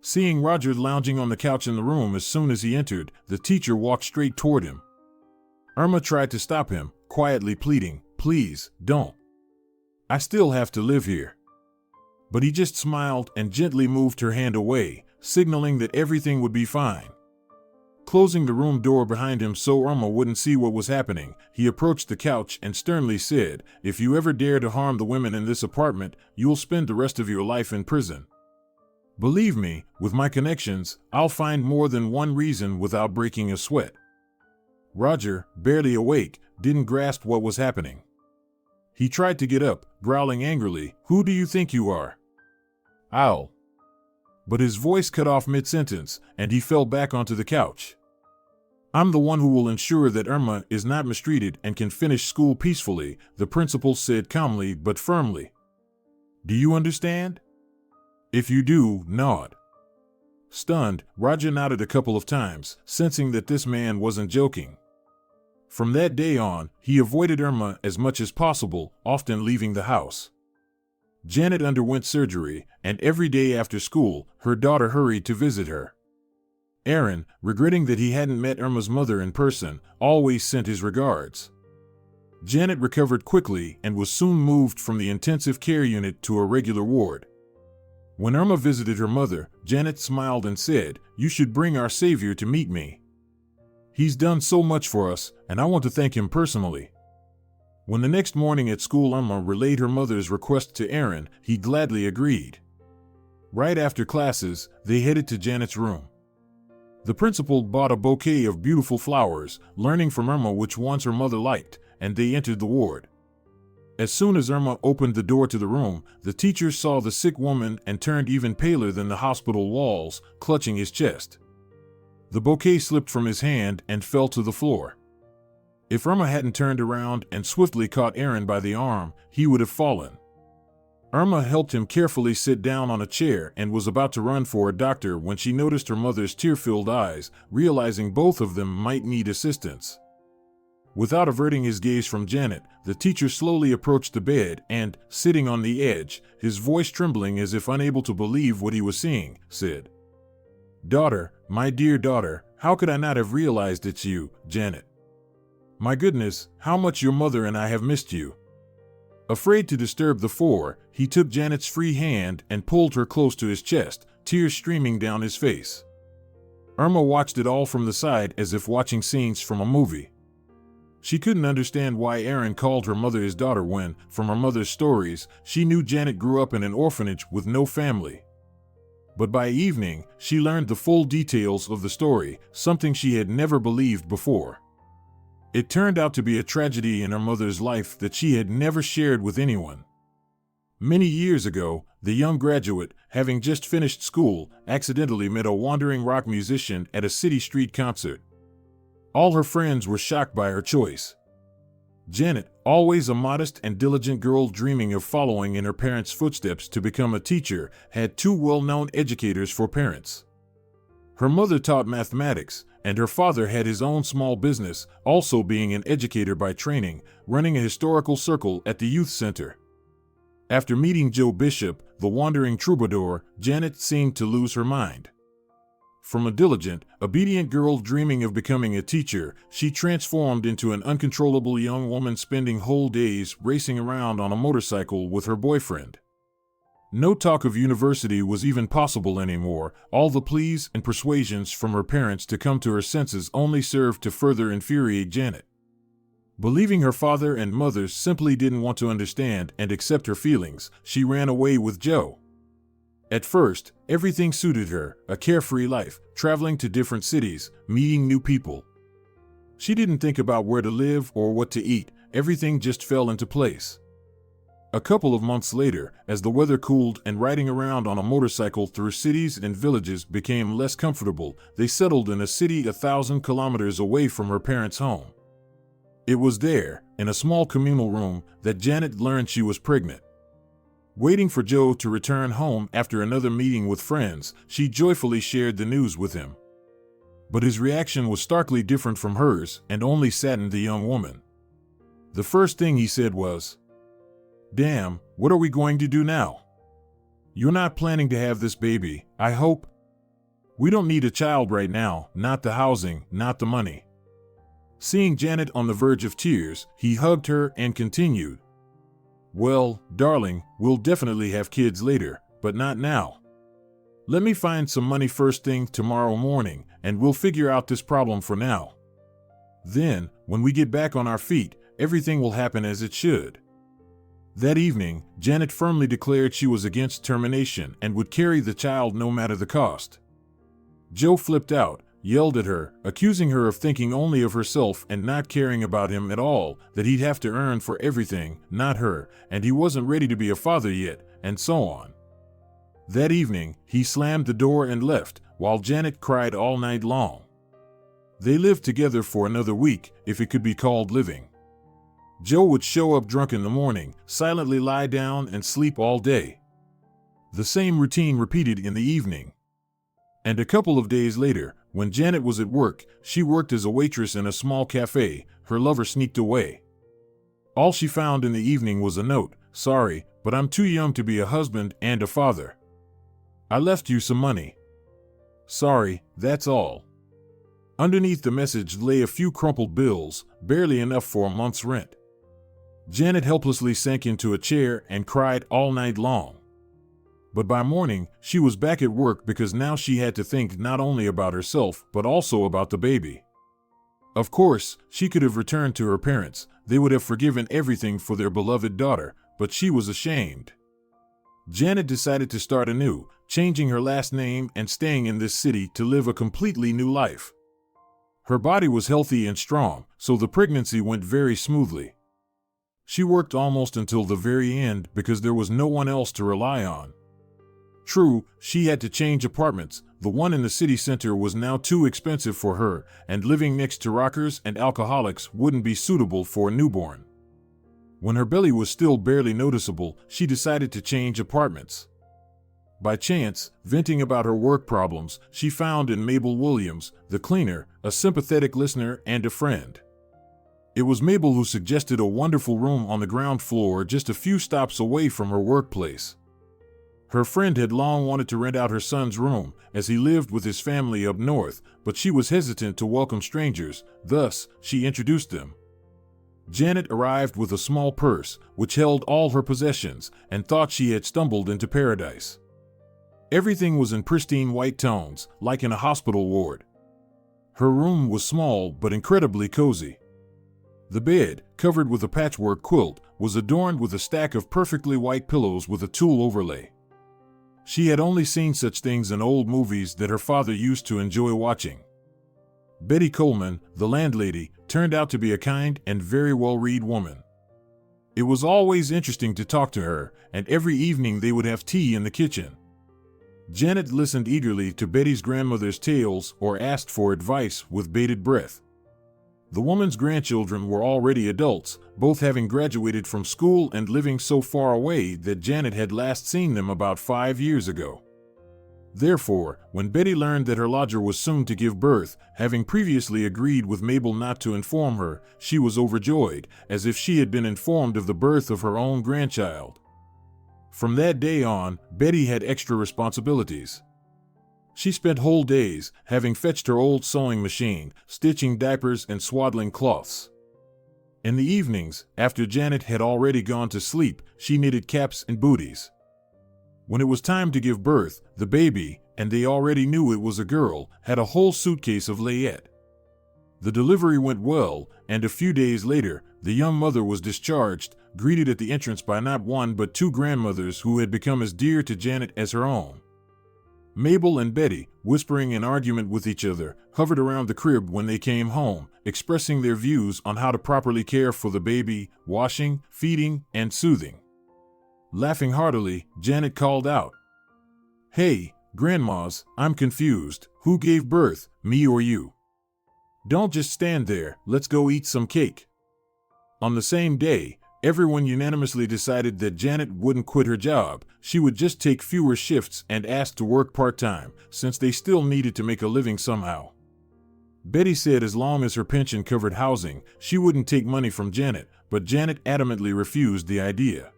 Seeing Roger lounging on the couch in the room as soon as he entered, the teacher walked straight toward him. Irma tried to stop him, quietly pleading, "Please, don't. I still have to live here." But he just smiled and gently moved her hand away, signaling that everything would be fine. Closing the room door behind him so Irma wouldn't see what was happening, he approached the couch and sternly said, "If you ever dare to harm the women in this apartment, you'll spend the rest of your life in prison. Believe me, with my connections, I'll find more than one reason without breaking a sweat." Roger, barely awake, didn't grasp what was happening. He tried to get up, growling angrily, "Who do you think you are? I'll. But his voice cut off mid-sentence, and he fell back onto the couch. I'm the one who will ensure that Irma is not mistreated and can finish school peacefully, the principal said calmly but firmly. Do you understand? If you do, nod. Stunned, Roger nodded a couple of times, sensing that this man wasn't joking. From that day on, he avoided Irma as much as possible, often leaving the house. Janet underwent surgery, and every day after school, her daughter hurried to visit her. Aaron, regretting that he hadn't met Irma's mother in person, always sent his regards. Janet recovered quickly and was soon moved from the intensive care unit to a regular ward. When Irma visited her mother, Janet smiled and said, "You should bring our savior to meet me. He's done so much for us, and I want to thank him personally." When the next morning at school Irma relayed her mother's request to Aaron, he gladly agreed. Right after classes, they headed to Janet's room. The principal bought a bouquet of beautiful flowers, learning from Irma which ones her mother liked, and they entered the ward. As soon as Irma opened the door to the room, the teacher saw the sick woman and turned even paler than the hospital walls, clutching his chest. The bouquet slipped from his hand and fell to the floor. If Irma hadn't turned around and swiftly caught Aaron by the arm, he would have fallen. Irma helped him carefully sit down on a chair and was about to run for a doctor when she noticed her mother's tear-filled eyes, realizing both of them might need assistance. Without averting his gaze from Janet, the teacher slowly approached the bed and, sitting on the edge, his voice trembling as if unable to believe what he was seeing, said, "Daughter, my dear daughter, how could I not have realized it's you, Janet? My goodness, how much your mother and I have missed you." Afraid to disturb the four, he took Janet's free hand and pulled her close to his chest, tears streaming down his face. Irma watched it all from the side as if watching scenes from a movie. She couldn't understand why Aaron called her mother his daughter when, from her mother's stories, she knew Janet grew up in an orphanage with no family. But by evening, she learned the full details of the story, something she had never believed before. It turned out to be a tragedy in her mother's life that she had never shared with anyone. Many years ago, the young graduate, having just finished school, accidentally met a wandering rock musician at a city street concert. All her friends were shocked by her choice. Janet, always a modest and diligent girl dreaming of following in her parents' footsteps to become a teacher, had two well-known educators for parents. Her mother taught mathematics, and her father had his own small business, also being an educator by training, running a historical circle at the youth center. After meeting Joe Bishop, the wandering troubadour, Janet seemed to lose her mind. From a diligent, obedient girl dreaming of becoming a teacher, she transformed into an uncontrollable young woman spending whole days racing around on a motorcycle with her boyfriend. No talk of university was even possible anymore. All the pleas and persuasions from her parents to come to her senses only served to further infuriate Janet. Believing her father and mother simply didn't want to understand and accept her feelings, she ran away with Joe. At first, everything suited her, a carefree life, traveling to different cities, meeting new people. She didn't think about where to live or what to eat, everything just fell into place. A couple of months later, as the weather cooled and riding around on a motorcycle through cities and villages became less comfortable, they settled in a city 1,000 kilometers away from her parents' home. It was there, in a small communal room, that Janet learned she was pregnant. Waiting for Joe to return home after another meeting with friends, she joyfully shared the news with him. But his reaction was starkly different from hers and only saddened the young woman. The first thing he said was, "Damn, what are we going to do now? You're not planning to have this baby, I hope? We don't need a child right now, not the housing, not the money." Seeing Janet on the verge of tears, he hugged her and continued, "Well, darling, we'll definitely have kids later, but not now. Let me find some money first thing tomorrow morning, and we'll figure out this problem for now. Then, when we get back on our feet, everything will happen as it should." That evening, Janet firmly declared she was against termination and would carry the child no matter the cost. Joe flipped out, yelled at her, accusing her of thinking only of herself and not caring about him at all, that he'd have to earn for everything, not her, and he wasn't ready to be a father yet, and so on. That evening, he slammed the door and left, while Janet cried all night long. They lived together for another week, if it could be called living. Joe would show up drunk in the morning, silently lie down and sleep all day. The same routine repeated in the evening. And a couple of days later, when Janet was at work, she worked as a waitress in a small cafe, her lover sneaked away. All she found in the evening was a note: "Sorry, but I'm too young to be a husband and a father. I left you some money. Sorry, that's all." Underneath the message lay a few crumpled bills, barely enough for a month's rent. Janet helplessly sank into a chair and cried all night long. But by morning, she was back at work because now she had to think not only about herself, but also about the baby. Of course, she could have returned to her parents. They would have forgiven everything for their beloved daughter, but she was ashamed. Janet decided to start anew, changing her last name and staying in this city to live a completely new life. Her body was healthy and strong, so the pregnancy went very smoothly. She worked almost until the very end because there was no one else to rely on. True, she had to change apartments. The one in the city center was now too expensive for her, and living next to rockers and alcoholics wouldn't be suitable for a newborn. When her belly was still barely noticeable, she decided to change apartments. By chance, venting about her work problems, she found in Mabel Williams, the cleaner, a sympathetic listener and a friend. It was Mabel who suggested a wonderful room on the ground floor just a few stops away from her workplace. Her friend had long wanted to rent out her son's room, as he lived with his family up north, but she was hesitant to welcome strangers, thus, she introduced them. Janet arrived with a small purse, which held all her possessions, and thought she had stumbled into paradise. Everything was in pristine white tones, like in a hospital ward. Her room was small but incredibly cozy. The bed, covered with a patchwork quilt, was adorned with a stack of perfectly white pillows with a tulle overlay. She had only seen such things in old movies that her father used to enjoy watching. Betty Coleman, the landlady, turned out to be a kind and very well-read woman. It was always interesting to talk to her, and every evening they would have tea in the kitchen. Janet listened eagerly to Betty's grandmother's tales or asked for advice with bated breath. The woman's grandchildren were already adults, both having graduated from school and living so far away that Janet had last seen them about 5 years ago. Therefore, when Betty learned that her lodger was soon to give birth, having previously agreed with Mabel not to inform her, she was overjoyed, as if she had been informed of the birth of her own grandchild. From that day on, Betty had extra responsibilities. She spent whole days, having fetched her old sewing machine, stitching diapers and swaddling cloths. In the evenings, after Janet had already gone to sleep, she knitted caps and booties. When it was time to give birth, the baby, and they already knew it was a girl, had a whole suitcase of layette. The delivery went well, and a few days later, the young mother was discharged, greeted at the entrance by not one but two grandmothers who had become as dear to Janet as her own. Mabel and Betty, whispering in argument with each other, hovered around the crib when they came home, expressing their views on how to properly care for the baby, washing, feeding, and soothing. Laughing heartily, Janet called out, "Hey, grandmas, I'm confused. Who gave birth, me or you? Don't just stand there, let's go eat some cake." On the same day, everyone unanimously decided that Janet wouldn't quit her job. She would just take fewer shifts and ask to work part-time, since they still needed to make a living somehow. Betty said as long as her pension covered housing, she wouldn't take money from Janet, but Janet adamantly refused the idea.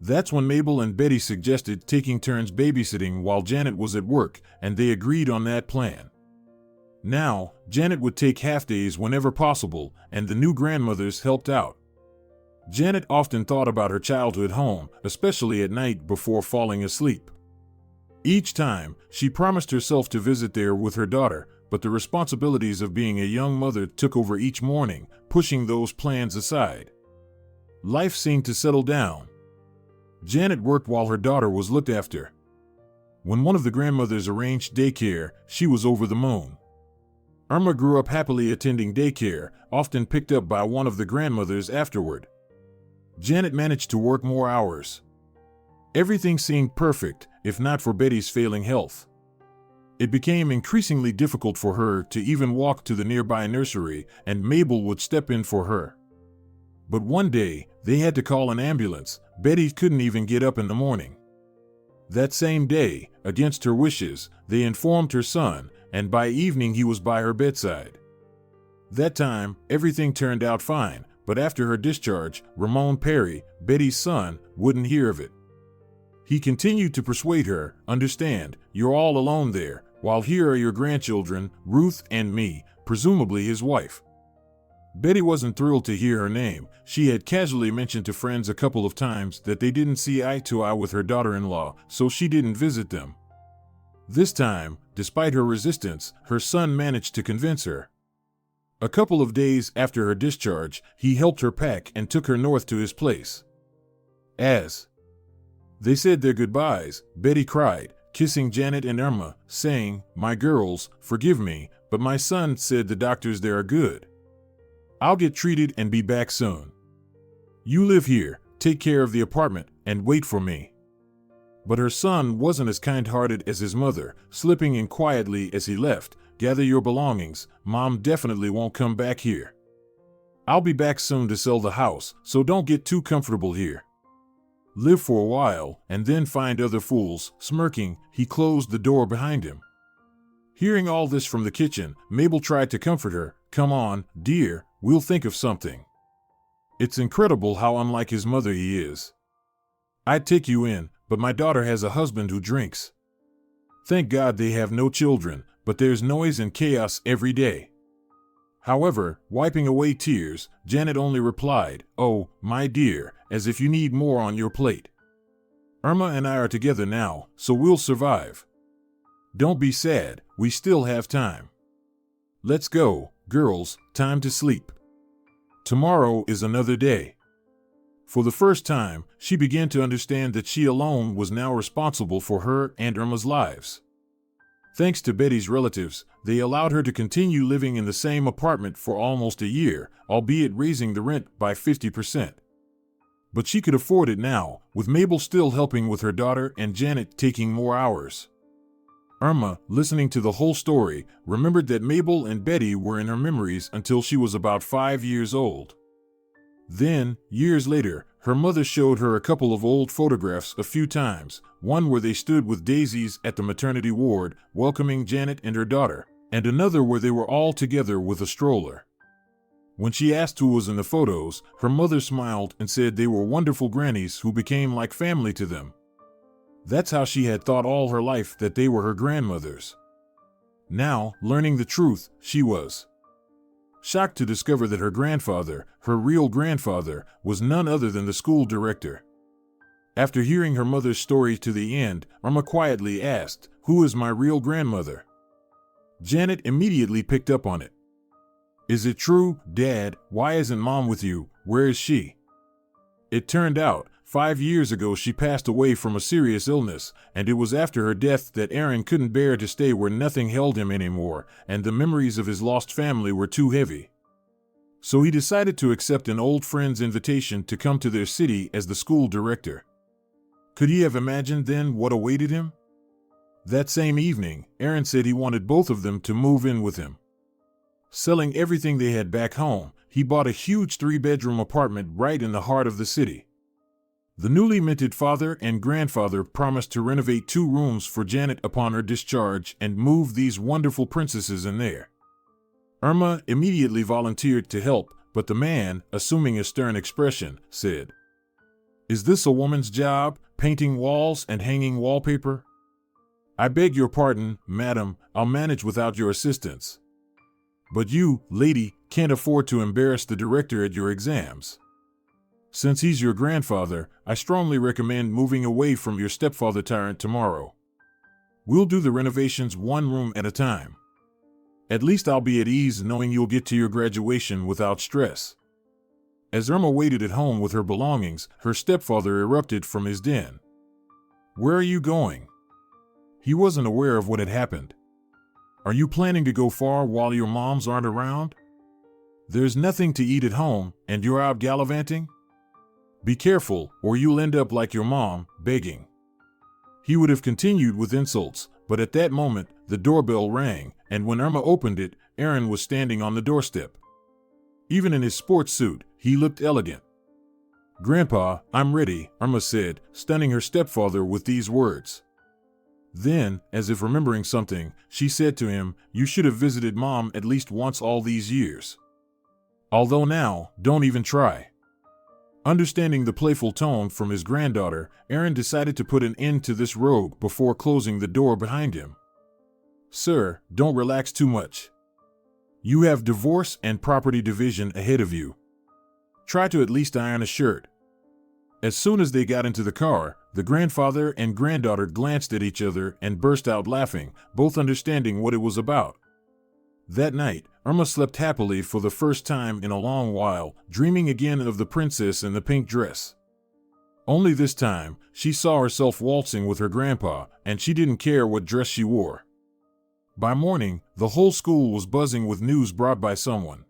That's when Mabel and Betty suggested taking turns babysitting while Janet was at work, and they agreed on that plan. Now, Janet would take half-days whenever possible, and the new grandmothers helped out. Janet often thought about her childhood home, especially at night before falling asleep. Each time, she promised herself to visit there with her daughter, but the responsibilities of being a young mother took over each morning, pushing those plans aside. Life seemed to settle down. Janet worked while her daughter was looked after. When one of the grandmothers arranged daycare, she was over the moon. Irma grew up happily attending daycare, often picked up by one of the grandmothers afterward. Janet managed to work more hours. Everything seemed perfect, if not for Betty's failing health. It became increasingly difficult for her to even walk to the nearby nursery, and Mabel would step in for her. But one day, they had to call an ambulance. Betty couldn't even get up in the morning. That same day, against her wishes, they informed her son, and by evening he was by her bedside. That time, everything turned out fine, but after her discharge, Ramon Perry, Betty's son, wouldn't hear of it. He continued to persuade her, "Understand, you're all alone there, while here are your grandchildren, Ruth and me," presumably his wife. Betty wasn't thrilled to hear her name. She had casually mentioned to friends a couple of times that they didn't see eye to eye with her daughter-in-law, so she didn't visit them. This time, despite her resistance, her son managed to convince her. A couple of days after her discharge, he helped her pack and took her north to his place. As they said their goodbyes, Betty cried, kissing Janet and Irma, saying, "My girls, forgive me, but my son said the doctors there are good. I'll get treated and be back soon. You live here, take care of the apartment, and wait for me." But her son wasn't as kind-hearted as his mother, slipping in quietly as he left, "Gather your belongings, Mom definitely won't come back here. I'll be back soon to sell the house, so don't get too comfortable here. Live for a while, and then find other fools." Smirking, he closed the door behind him. Hearing all this from the kitchen, Mabel tried to comfort her. "Come on, dear, we'll think of something. It's incredible how unlike his mother he is. I'd take you in, but my daughter has a husband who drinks. Thank God they have no children, but there's noise and chaos every day." However, wiping away tears, Janet only replied, "Oh, my dear, as if you need more on your plate. Irma and I are together now, so we'll survive. Don't be sad, we still have time. Let's go, girls, time to sleep. Tomorrow is another day." For the first time, she began to understand that she alone was now responsible for her and Irma's lives. Thanks to Betty's relatives, they allowed her to continue living in the same apartment for almost a year, albeit raising the rent by 50%. But she could afford it now, with Mabel still helping with her daughter and Janet taking more hours. Irma, listening to the whole story, remembered that Mabel and Betty were in her memories until she was about 5 years old. Then, years later, her mother showed her a couple of old photographs a few times, one where they stood with daisies at the maternity ward, welcoming Janet and her daughter, and another where they were all together with a stroller. When she asked who was in the photos, her mother smiled and said they were wonderful grannies who became like family to them. That's how she had thought all her life that they were her grandmothers. Now, learning the truth, she was shocked to discover that her grandfather, her real grandfather, was none other than the school director. After hearing her mother's story to the end, Irma quietly asked, "Who is my real grandmother?" Janet immediately picked up on it. "Is it true, Dad? Why isn't Mom with you? Where is she?" It turned out, 5 years ago she passed away from a serious illness, and it was after her death that Aaron couldn't bear to stay where nothing held him anymore, and the memories of his lost family were too heavy. So he decided to accept an old friend's invitation to come to their city as the school director. Could he have imagined then what awaited him? That same evening, Aaron said he wanted both of them to move in with him. Selling everything they had back home, he bought a huge 3-bedroom apartment right in the heart of the city. The newly minted father and grandfather promised to renovate 2 rooms for Janet upon her discharge and move these wonderful princesses in there. Irma immediately volunteered to help, but the man, assuming a stern expression, said, "Is this a woman's job, painting walls and hanging wallpaper? I beg your pardon, madam, I'll manage without your assistance. But you, lady, can't afford to embarrass the director at your exams. Since he's your grandfather, I strongly recommend moving away from your stepfather tyrant tomorrow. We'll do the renovations 1 room at a time. At least I'll be at ease knowing you'll get to your graduation without stress." As Irma waited at home with her belongings, her stepfather erupted from his den. "Where are you going?" He wasn't aware of what had happened. "Are you planning to go far while your moms aren't around? There's nothing to eat at home, and you're out gallivanting? Be careful, or you'll end up like your mom, begging." He would have continued with insults, but at that moment, the doorbell rang, and when Irma opened it, Aaron was standing on the doorstep. Even in his sports suit, he looked elegant. "Grandpa, I'm ready," Irma said, stunning her stepfather with these words. Then, as if remembering something, she said to him, "You should have visited Mom at least once all these years. Although now, don't even try." Understanding the playful tone from his granddaughter, Aaron decided to put an end to this rogue before closing the door behind him. "Sir, don't relax too much. You have divorce and property division ahead of you. Try to at least iron a shirt." As soon as they got into the car, the grandfather and granddaughter glanced at each other and burst out laughing, both understanding what it was about. That night, Irma slept happily for the first time in a long while, dreaming again of the princess in the pink dress. Only this time, she saw herself waltzing with her grandpa, and she didn't care what dress she wore. By morning, the whole school was buzzing with news brought by someone.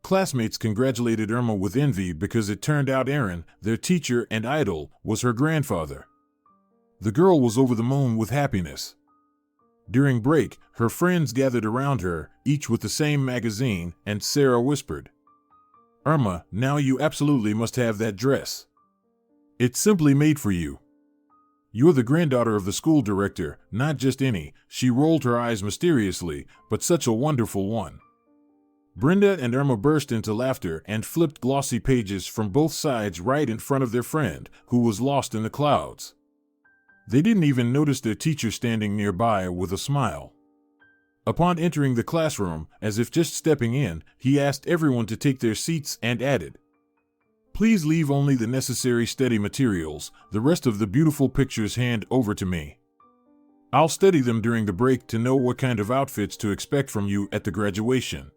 Classmates congratulated Irma with envy because it turned out Aaron, their teacher and idol, was her grandfather. The girl was over the moon with happiness. During break, her friends gathered around her, each with the same magazine, and Sarah whispered, "Irma, now you absolutely must have that dress. It's simply made for you. You're the granddaughter of the school director, not just any," she rolled her eyes mysteriously, "but such a wonderful one." Brenda and Irma burst into laughter and flipped glossy pages from both sides right in front of their friend, who was lost in the clouds. They didn't even notice their teacher standing nearby with a smile. Upon entering the classroom, as if just stepping in, he asked everyone to take their seats and added, "Please leave only the necessary study materials, the rest of the beautiful pictures hand over to me. I'll study them during the break to know what kind of outfits to expect from you at the graduation."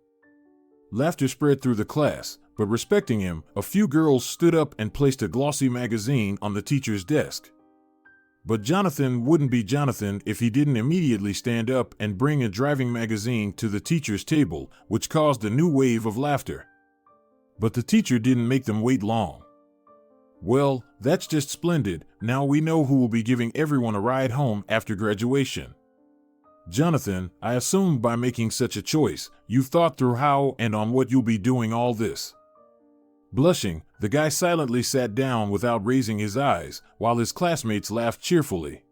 Laughter spread through the class, but respecting him, a few girls stood up and placed a glossy magazine on the teacher's desk. But Jonathan wouldn't be Jonathan if he didn't immediately stand up and bring a driving magazine to the teacher's table, which caused a new wave of laughter. But the teacher didn't make them wait long. "Well, that's just splendid. Now we know who will be giving everyone a ride home after graduation. Jonathan, I assume by making such a choice, you've thought through how and on what you'll be doing all this." Blushing, the guy silently sat down without raising his eyes, while his classmates laughed cheerfully.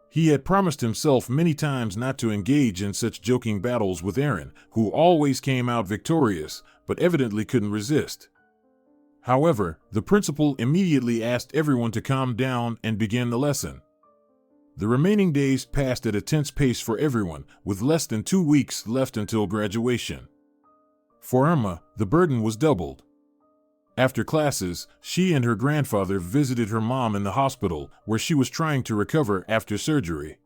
He had promised himself many times not to engage in such joking battles with Aaron, who always came out victorious, but evidently couldn't resist. However, the principal immediately asked everyone to calm down and begin the lesson. The remaining days passed at a tense pace for everyone, with less than 2 weeks left until graduation. For Irma, the burden was doubled. After classes, she and her grandfather visited her mom in the hospital, where she was trying to recover after surgery.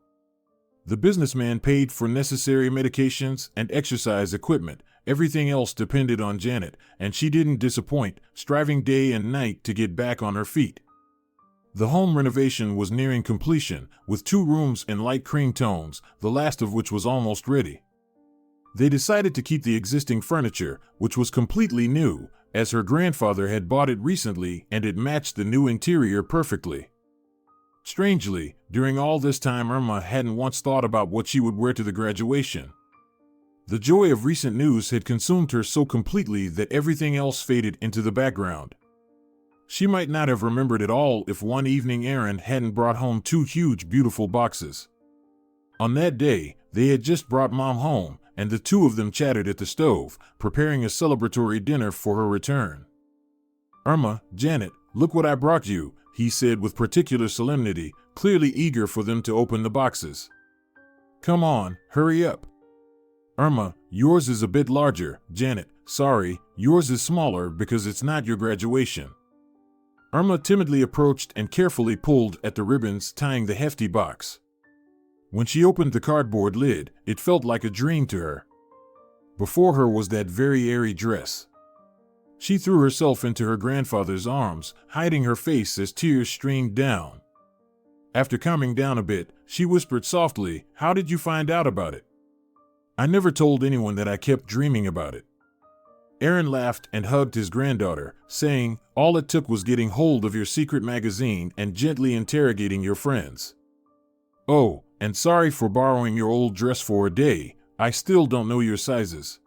The businessman paid for necessary medications and exercise equipment. Everything else depended on Janet, and she didn't disappoint, striving day and night to get back on her feet. The home renovation was nearing completion, with 2 rooms in light cream tones, the last of which was almost ready. They decided to keep the existing furniture, which was completely new, as her grandfather had bought it recently and it matched the new interior perfectly. Strangely, during all this time Irma hadn't once thought about what she would wear to the graduation. The joy of recent news had consumed her so completely that everything else faded into the background. She might not have remembered it all if one evening Aaron hadn't brought home 2 huge, beautiful boxes. On that day, they had just brought Mom home, and the 2 of them chattered at the stove, preparing a celebratory dinner for her return. "Irma, Janet, look what I brought you," he said with particular solemnity, clearly eager for them to open the boxes. "Come on, hurry up." "Irma, yours is a bit larger." "Janet, sorry, yours is smaller because it's not your graduation." Irma timidly approached and carefully pulled at the ribbons tying the hefty box. When she opened the cardboard lid, it felt like a dream to her. Before her was that very airy dress. She threw herself into her grandfather's arms, hiding her face as tears streamed down. After calming down a bit, she whispered softly, "How did you find out about it?" "I never told anyone that I kept dreaming about it." Aaron laughed and hugged his granddaughter, saying, "All it took was getting hold of your secret magazine and gently interrogating your friends. Oh, and sorry for borrowing your old dress for a day. I still don't know your sizes.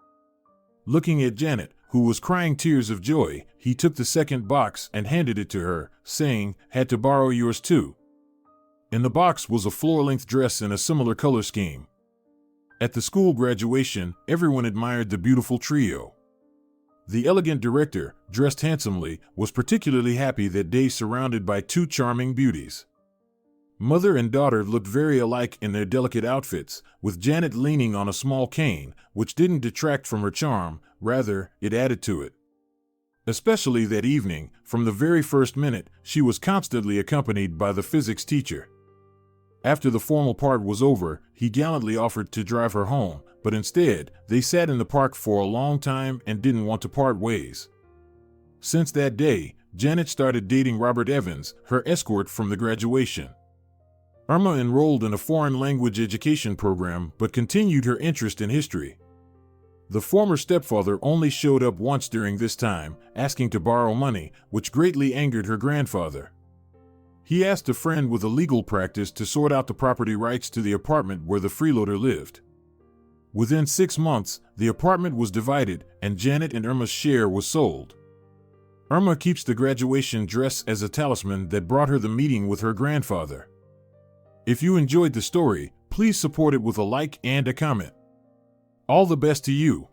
Looking at Janet, who was crying tears of joy, he took the second box and handed it to her, saying, "Had to borrow yours too." In the box was a floor-length dress in a similar color scheme. At the school graduation, everyone admired the beautiful trio. The elegant director, dressed handsomely, was particularly happy that day, surrounded by two charming beauties. Mother and daughter looked very alike in their delicate outfits, with Janet leaning on a small cane, which didn't detract from her charm, rather, it added to it. Especially that evening, from the very first minute, she was constantly accompanied by the physics teacher. After the formal part was over, he gallantly offered to drive her home, but instead, they sat in the park for a long time and didn't want to part ways. Since that day, Janet started dating Robert Evans, her escort from the graduation. Irma enrolled in a foreign language education program but continued her interest in history. The former stepfather only showed up once during this time, asking to borrow money, which greatly angered her grandfather. He asked a friend with a legal practice to sort out the property rights to the apartment where the freeloader lived. Within 6 months, the apartment was divided and Janet and Irma's share was sold. Irma keeps the graduation dress as a talisman that brought her the meeting with her grandfather. If you enjoyed the story, please support it with a like and a comment. All the best to you.